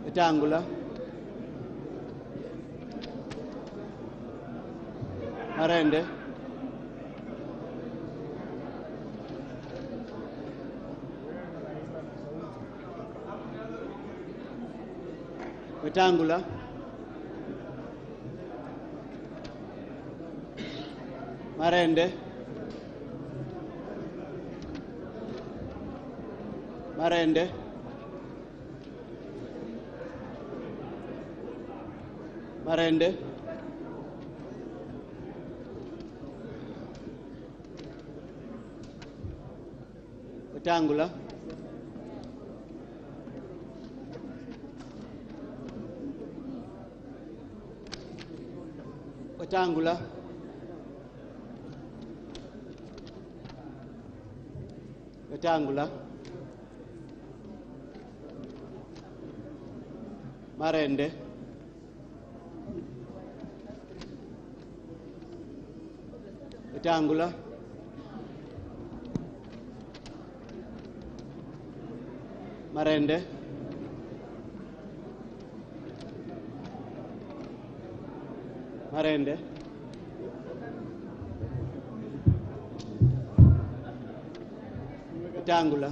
Speaker 5: Wetangula, Marende, Wetangula, Marende, Marende, Marende, Wetangula, Wetangula, Wetangula, Marende, Wetangula, Marende, Marende, Wetangula,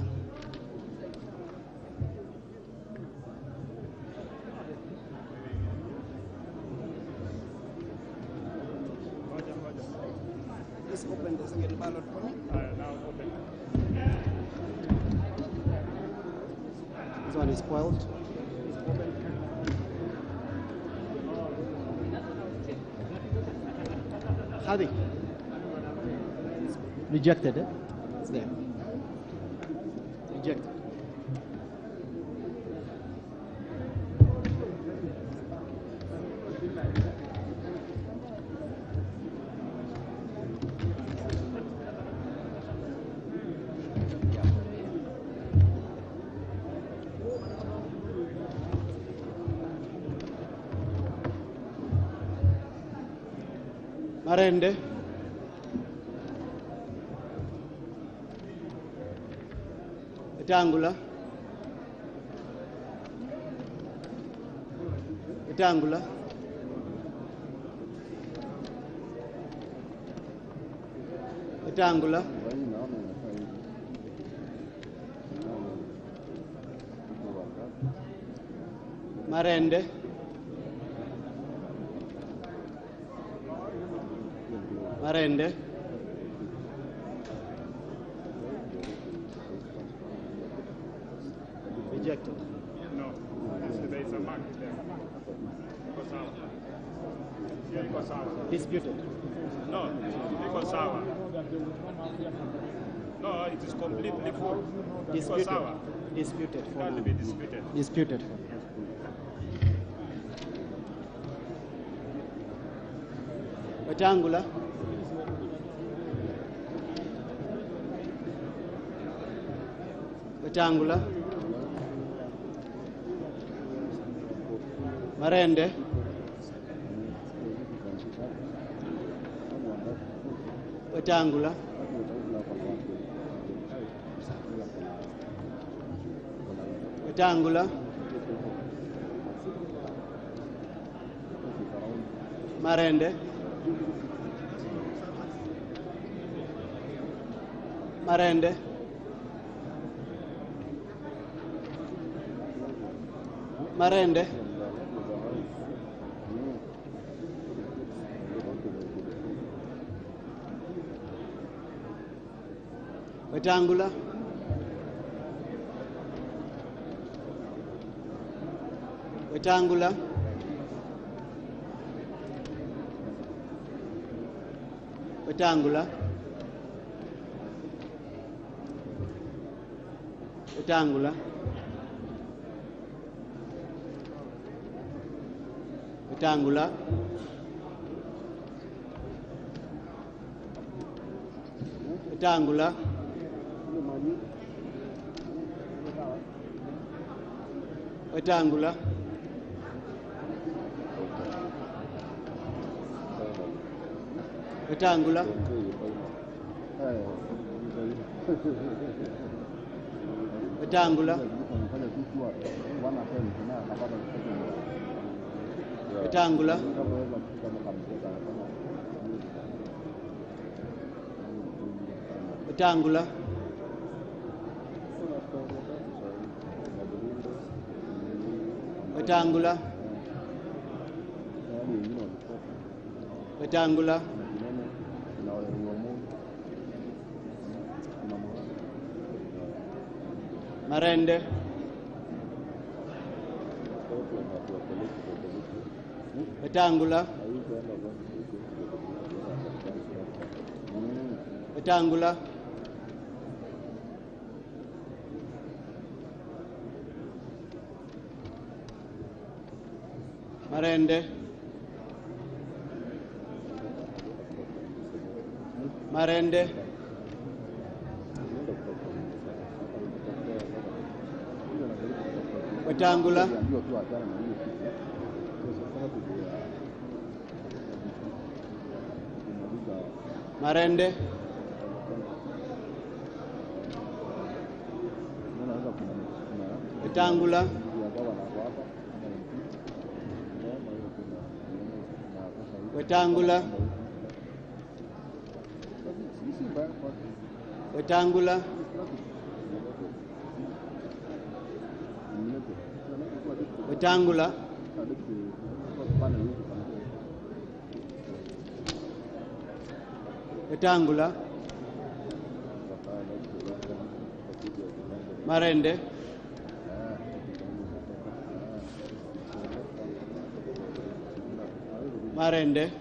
Speaker 6: Please open the second ballot for me.
Speaker 3: Now open.
Speaker 5: this one is spoiled. Hadi. Rejected, eh? It's there. Rejected. Marende, Wetangula, Wetangula, Wetangula, Marende, Marende, rejected.
Speaker 3: No, there is a mark there. Iko sawa. Sio iko sawa.
Speaker 5: Disputed.
Speaker 3: No, iko sawa. No, it is completely full. Iko
Speaker 5: Disputed.
Speaker 3: sawa.
Speaker 5: Disputed for
Speaker 3: Can't
Speaker 5: now.
Speaker 3: be disputed.
Speaker 5: Disputed for now. Wetangula, Wetangula, Marende. Wetangula. Wetangula. Marende. Marende. Marende. Wetangula. Wetangula. Wetangula. Wetangula. Wetangula. Wetangula. Wetangula. Wetangula. Wetangula. Wetangula. Wetangula. Wetangula. Wetangula. Marende. Wetangula. Wetangula. Marende. Marende. Wetangula. Marende. Wetangula. Wetangula. Wetangula. Wetangula. Wetangula. Marende. Marende.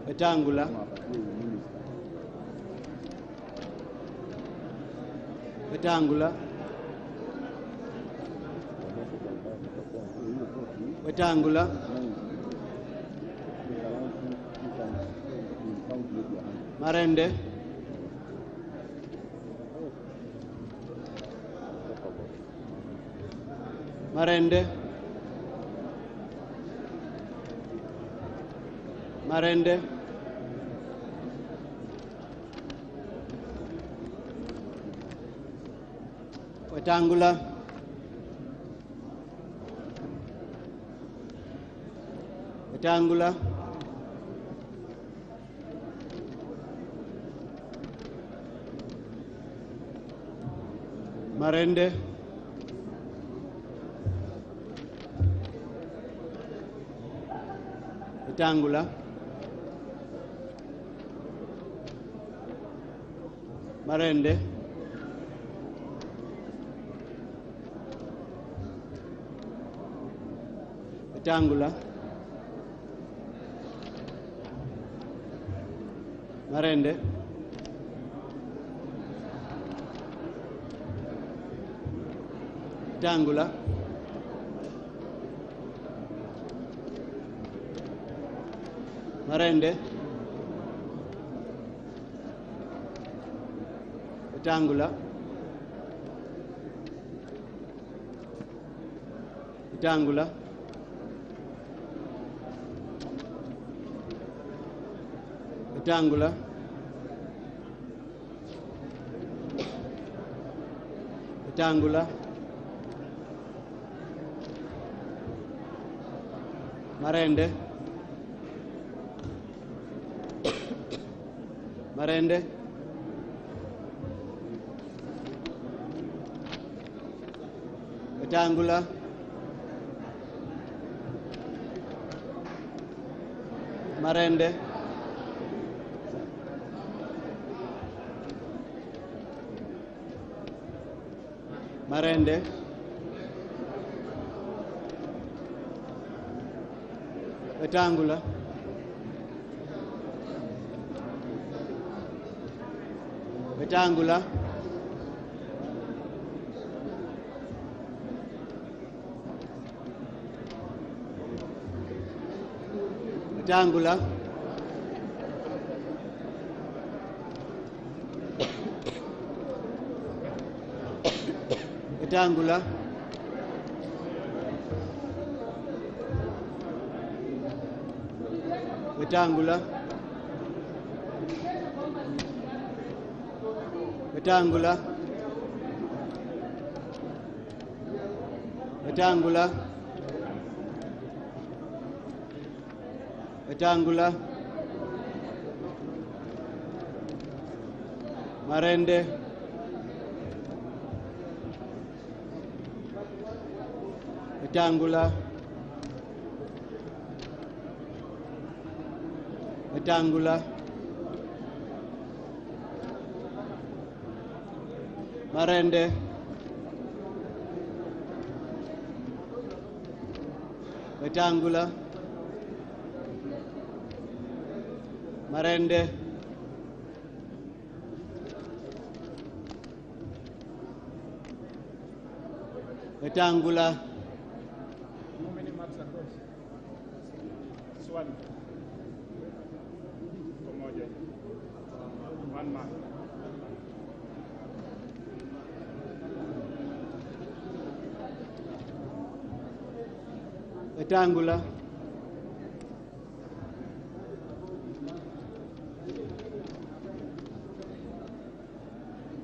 Speaker 5: Wetangula. Wetangula. Wetangula. Marende. Marende. Marende. Wetangula. Wetangula. Marende. Wetangula. Marende. Wetangula. Marende. Wetangula. Marende. Wetangula. Wetangula, Wetangula, Wetangula, Marende, Marende, Wetangula, Marende, Marende, Wetangula, Wetangula, Wetangula, Wetangula, Wetangula, Wetangula, Wetangula, Wetangula, Marende, Wetangula, Wetangula, Marende, Wetangula, Marende, Wetangula,
Speaker 3: How many marks are those? Swali. Pamoja. 1 mark.
Speaker 5: Wetangula,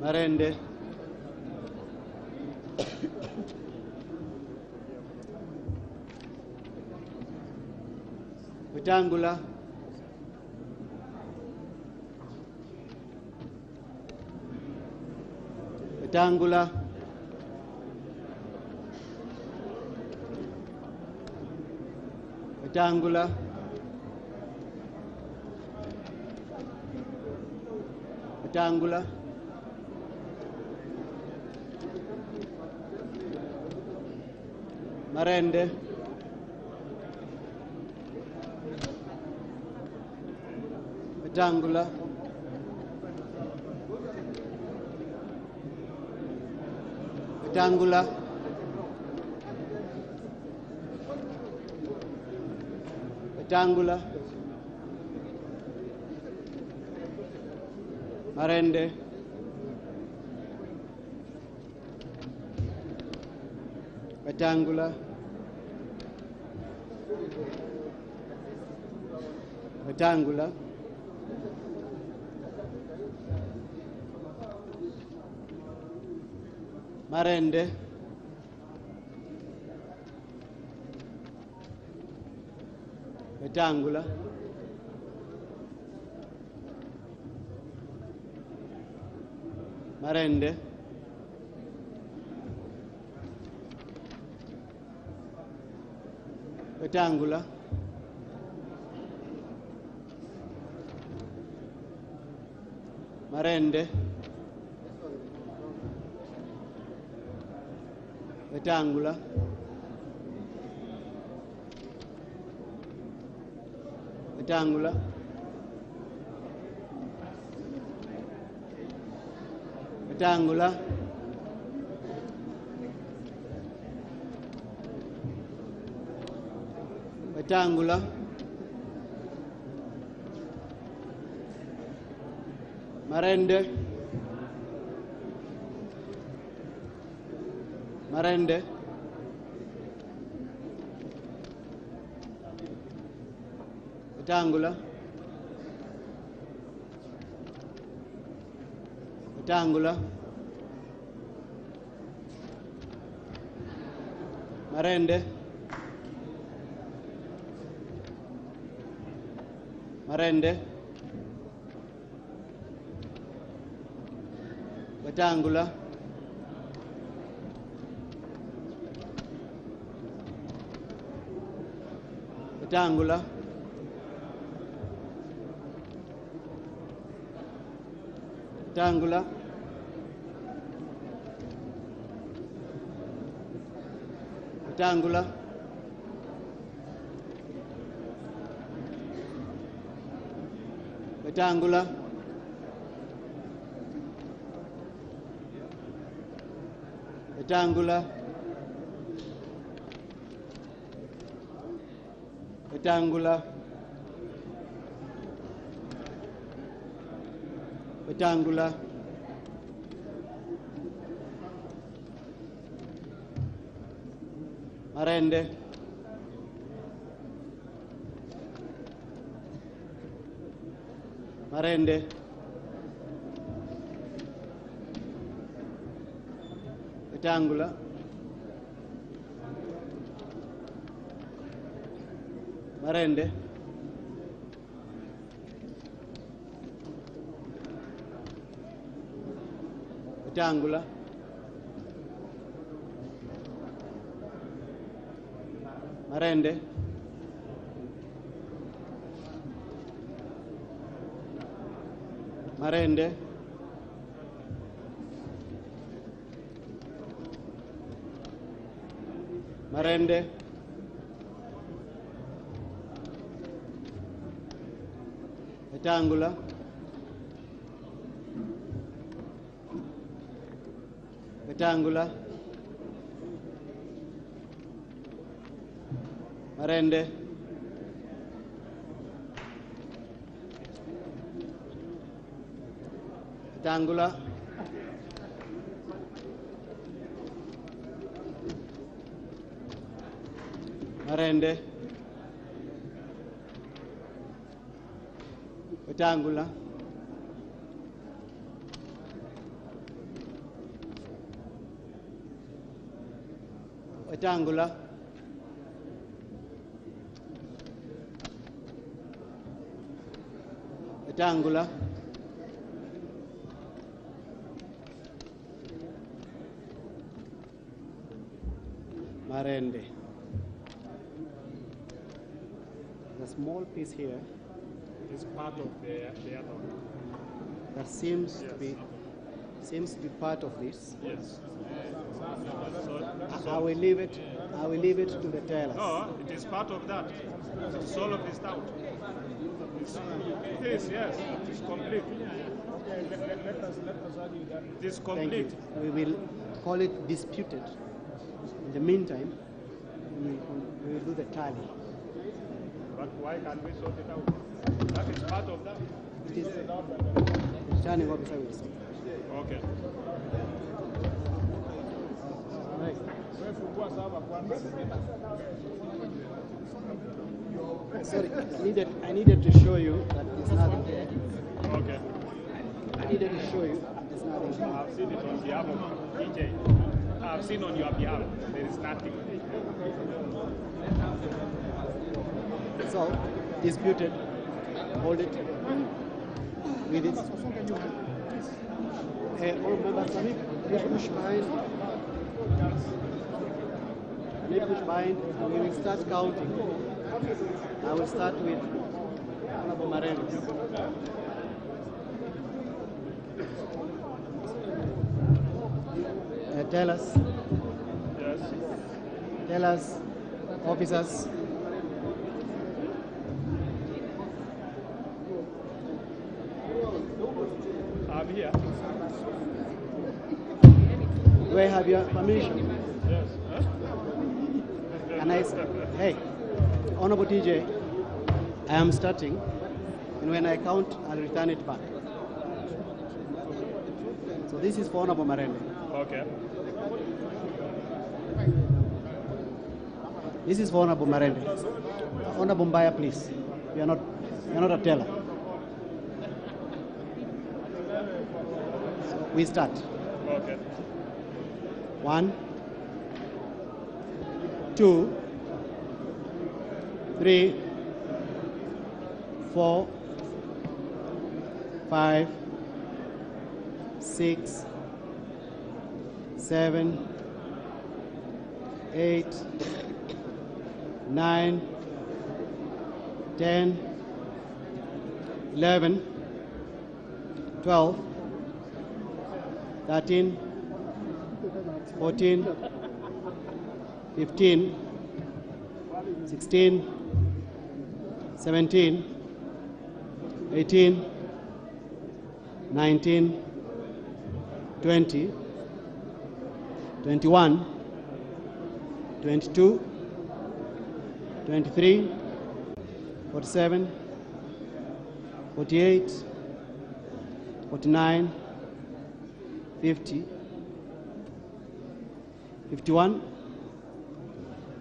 Speaker 5: Marende, Wetangula, Wetangula, Wetangula, Wetangula, Marende, Wetangula, Wetangula, Wetangula, Marende, Wetangula, Wetangula, Marende, Wetangula, Marende, Wetangula, Marende, Wetangula, Wetangula, Wetangula, Wetangula, Marende, Marende, Wetangula. Wetangula. Marende. Marende. Wetangula. Wetangula. Wetangula. Wetangula. Wetangula. Wetangula. Wetangula. Wetangula. Marende. Marende. Wetangula. Marende. Wetangula. Marende. Marende. Marende. Wetangula. Wetangula. Marende. Wetangula. Marende. Wetangula. Wetangula. Wetangula. Marende. The small piece here
Speaker 3: It's part of the other one.
Speaker 5: that seems to be part of this.
Speaker 3: Yes.
Speaker 5: I will leave it. I will leave it to the tellers.
Speaker 3: No, it is part of that. Solve this out. It is, yes. It is complete. Okay, let us argue that. It is
Speaker 5: Thank you.
Speaker 3: complete.
Speaker 5: We will call it disputed. In the meantime, we will do the tally.
Speaker 3: But why can't we sort it out? That is part of that.
Speaker 5: It is the returning officer will say.
Speaker 3: Okay.
Speaker 5: Right. Sorry, I needed to show you that there's nothing there.
Speaker 3: Okay.
Speaker 5: I needed to show you there's nothing there.
Speaker 3: I've seen it on behalf of DJ. I've seen on your behalf. There is nothing.
Speaker 5: So, disputed, hold it, read it. All members, please push behind. Please push behind, and we will start counting. I will start with Honorable Marende. Tell us.
Speaker 3: Yes.
Speaker 5: Tell us, officers.
Speaker 3: I'm here.
Speaker 5: Do I have your permission?
Speaker 3: Yes. Huh?
Speaker 5: And I say, hey, Honorable TJ, I am starting, and when I count, I'll return it back. So this is for Honorable Marende.
Speaker 3: Okay.
Speaker 5: This is for Honorable Marende. Honorable Mbaya, please. You're not a teller. So we start.
Speaker 3: Okay.
Speaker 5: 1, 2, 3, 4, 5, 6, 7, 8, 9, 10, 11, 12, 13, 14, 15, 16, 17, 18, 19, 20, 21, 22, 23, 47, 48, 49, 50, 51,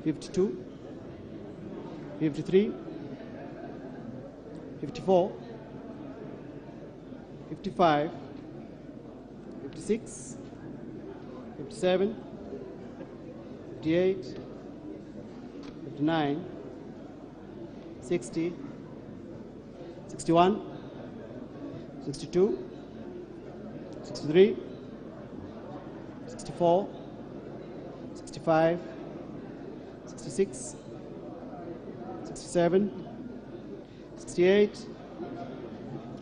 Speaker 5: 52, 53, 54, 55, 56, 57, 58, 59, 60, 61, 62, 63, 64, 65, 66, 67, 68,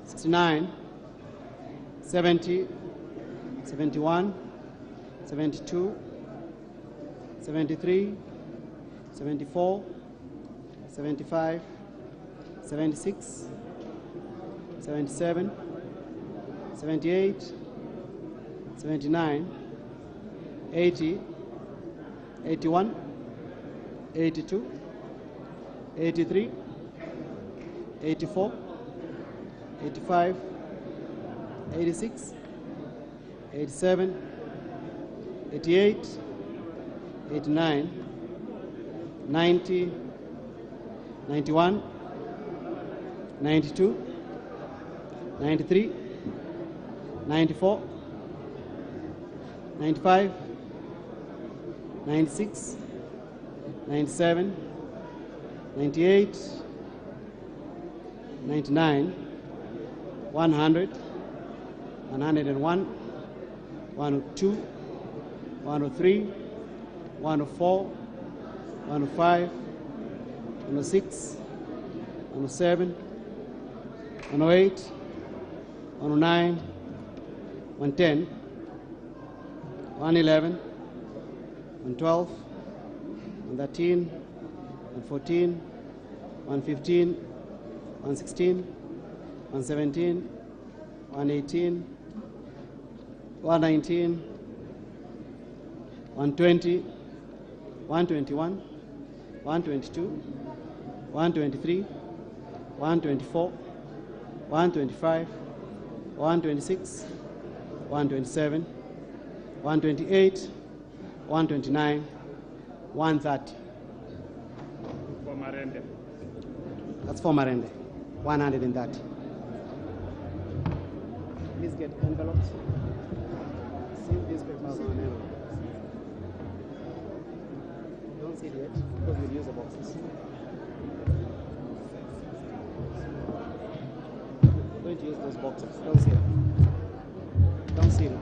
Speaker 5: 69, 70, 71, 72, 73, 74, 75, 76, 77, 78, 79, 80, 81, 82, 83, 84, 85, 86, 87, 88, 89, 90, 91, 92, 93, 94, 95, 96, 97, 98, 99, 100, 101, 102, 103, 104, 105, 106, 107, 108, 109, 110, 111, 112, 113, 114, 115, 116, 117, 118, 119, 120, 121, 122, 123, 124, 125, 126, 127, 128, 129, 130.
Speaker 3: For Marende.
Speaker 5: That's for Marende. 130. Please get envelopes. Seal these papers on an envelope. Don't seal yet because we'll use the boxes. We're going to use those boxes. Don't seal. Don't seal.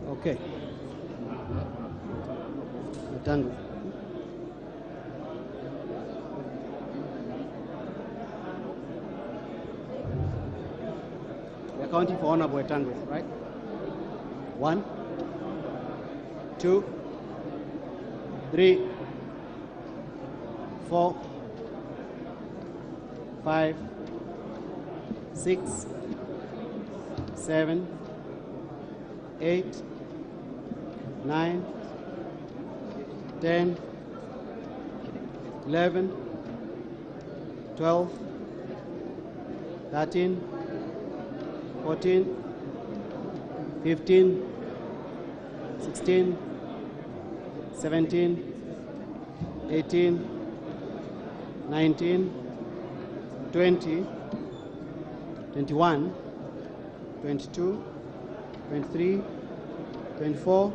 Speaker 5: Okay. Tango. We're counting for Honorable Tango, right? 1, 2, 3, 4, 5, 6, 7, 8, 9, 10, 11, 12, 13, 14, 15, 16, 17, 18, 19, 20, 21, 22, 23, 24,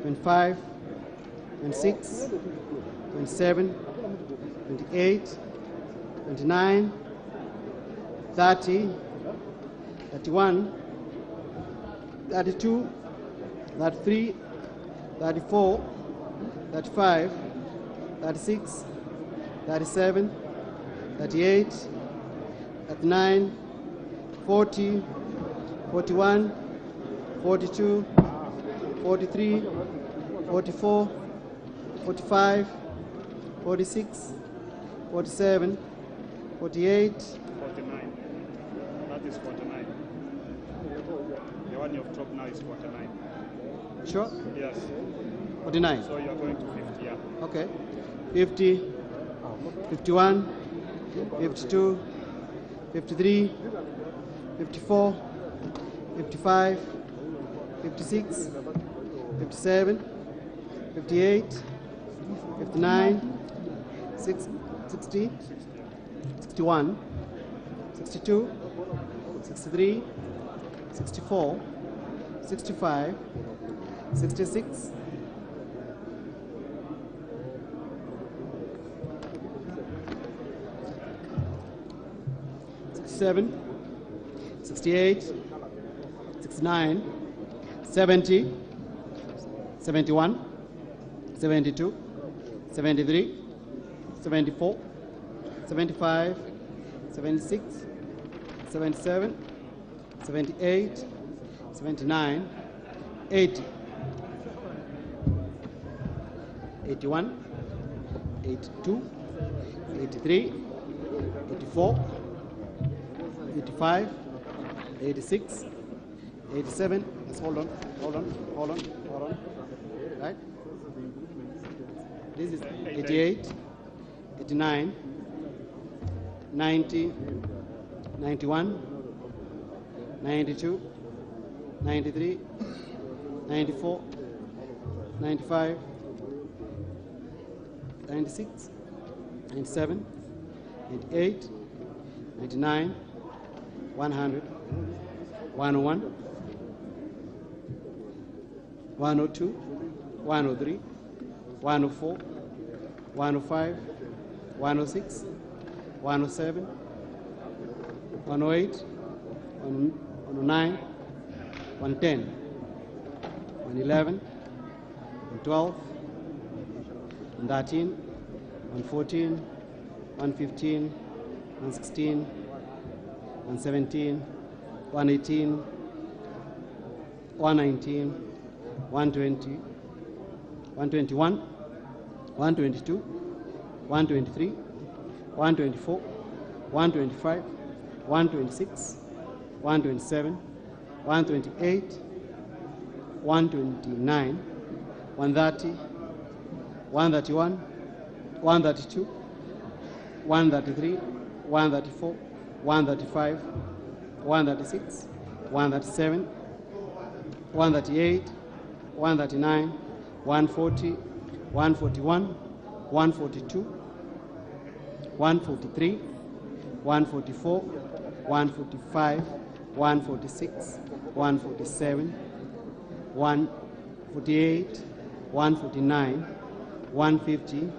Speaker 5: 25, 26, 27, 28, 29, 30, 31, 32, 33, 34, 35, 36, 37, 38, 39, 40, 41, 42, 43, 44, 45, 46, 47, 48,
Speaker 7: 49. That is 49. The one you've dropped now is 49.
Speaker 5: sure?
Speaker 7: Yes.
Speaker 5: 49.
Speaker 7: So you are going to 50, yeah.
Speaker 5: Okay. 50, 51, 52, 53, 54, 55, 56, 57, 58, 59, 60, 61, 62, 63, 64, 65, 66, 67, 68, 69, 70, 71, 72, 73, 74, 75, 76, 77, 78, 79, 80, 81, 82, 83, 84, 85, 86, 87. Let's hold on. Right? This is 88, 89, 90, 91, 92, 93, 94, 95, 96, 97, 98, 99, 100, 101, 102, 103, 104, 105, 106, 107, 108, 109, 110, 111, 112, 113, 114, 115, 116, 117, 118, 119, 120, 121, 122, 123, 124, 125, 126, 127, 128, 129, 130, 131, 132, 133, 134, 135, 136, 137, 138, 139, 140, 141, 142, 143, 144, 145, 146, 147, 148, 149, 150,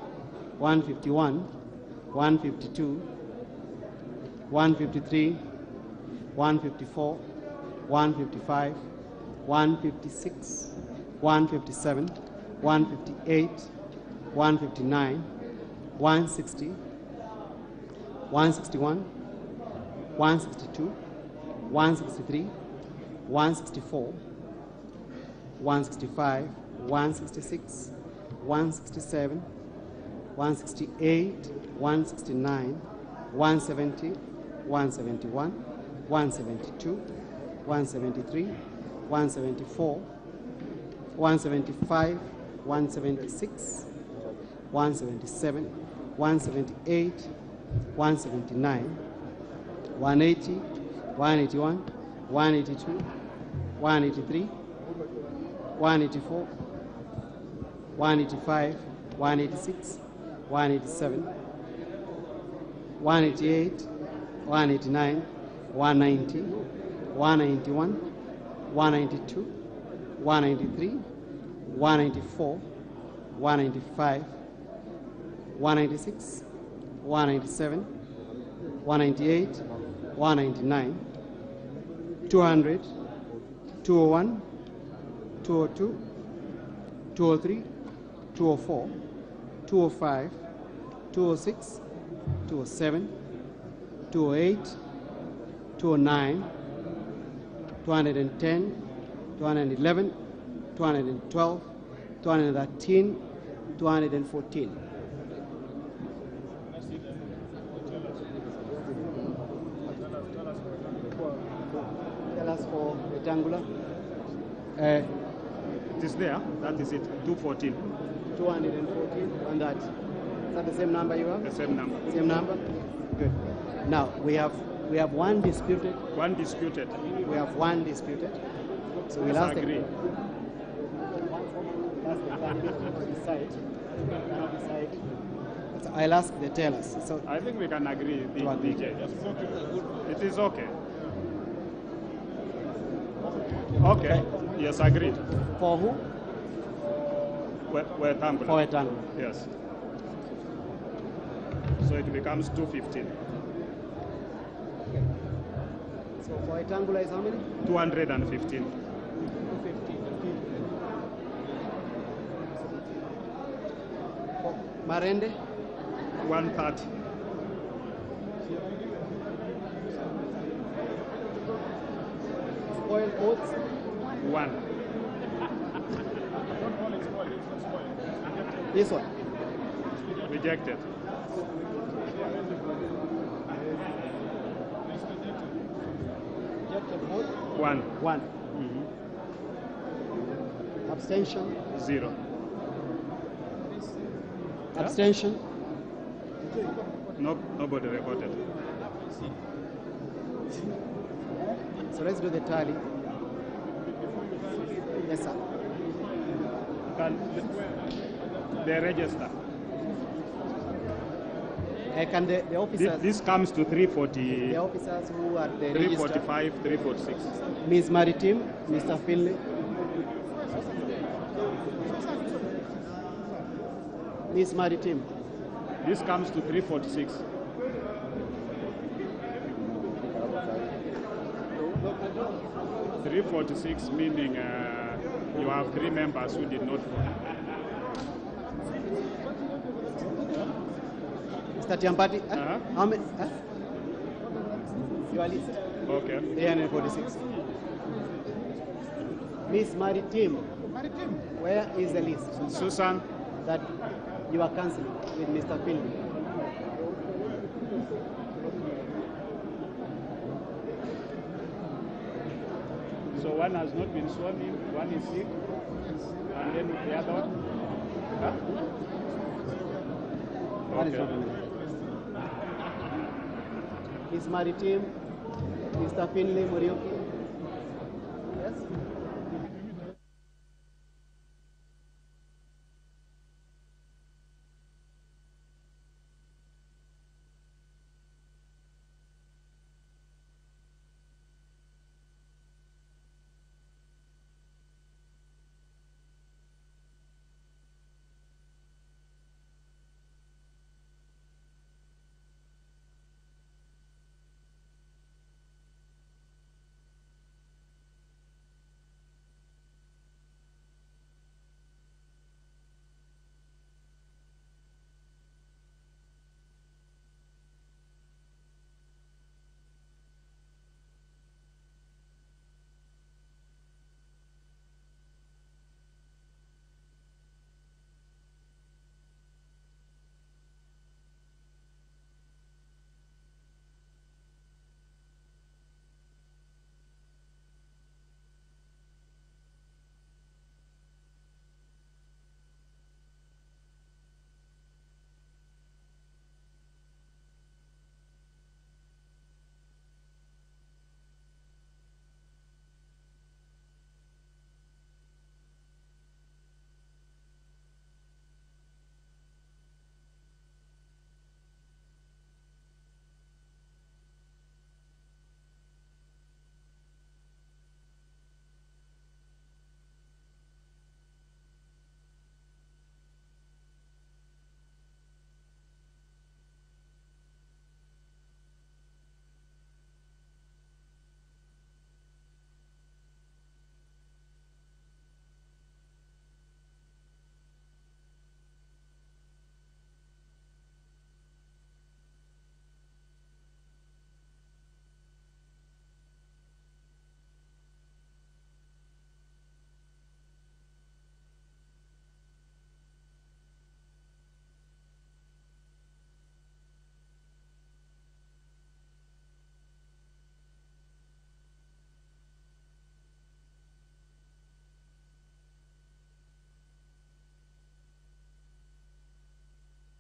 Speaker 5: 151, 152, 153, 154, 155, 156, 157, 158, 159, 160, 161, 162, 163, 164, 165, 166, 167, 168, 169, 170, 171, 172, 173, 174, 175, 176, 177, 178, 179, 180, 181, 182, 183, 184, 185, 186, 187, 188, 189, 190, 191, 192, 193, 194, 195, 196, 197, 198, 199, 200, 201, 202, 203, 204, 205, 206, 207, 208, 209, 210, 211, 212, 213, 214. Tell us for rectangular.
Speaker 7: It is there. That is it. 214.
Speaker 5: 214, and that. Is that the same number you have?
Speaker 7: The same number.
Speaker 5: Same number? Good. Now, we have one disputed.
Speaker 7: One disputed.
Speaker 5: We have one disputed. So we'll
Speaker 7: Let's
Speaker 5: ask
Speaker 7: agree.
Speaker 5: So I'll ask the tellers. So
Speaker 7: I think we can agree, DJ. It is okay. Okay. Yes, agreed.
Speaker 5: for who?
Speaker 7: We're tangular.
Speaker 5: For rectangular.
Speaker 7: Yes. So it becomes 215.
Speaker 5: So for rectangular is how many?
Speaker 7: 215.
Speaker 5: For Marende?
Speaker 7: 130.
Speaker 5: Spoil oats?
Speaker 7: 1.
Speaker 5: This one?
Speaker 7: Rejected.
Speaker 5: Rejected vote?
Speaker 7: 1.
Speaker 5: 1. Abstention?
Speaker 7: 0.
Speaker 5: Abstention?
Speaker 7: Nobody recorded.
Speaker 5: So let's do the tally. Yes, sir.
Speaker 7: Can they register?
Speaker 5: Can the officers,
Speaker 7: This comes to 340,
Speaker 5: the officers who are the register,
Speaker 7: 345, 346.
Speaker 5: Ms. Maritim, Mr. Finley, Ms. Maritim,
Speaker 7: This comes to 346. $346 meaning you have 3 members who did not vote.
Speaker 5: Mr. Tiampati, how many? Your list.
Speaker 7: Okay.
Speaker 5: 346. Ms. Maritim, where is the list
Speaker 7: Susan,
Speaker 5: that you are cancelling with Mr. Finley?
Speaker 7: so one has not been sworn in, one is sick, and then the other one? Huh?
Speaker 5: One is
Speaker 7: Okay.
Speaker 5: not on the list. Ms. Maritim, Mr. Finley Muriuki,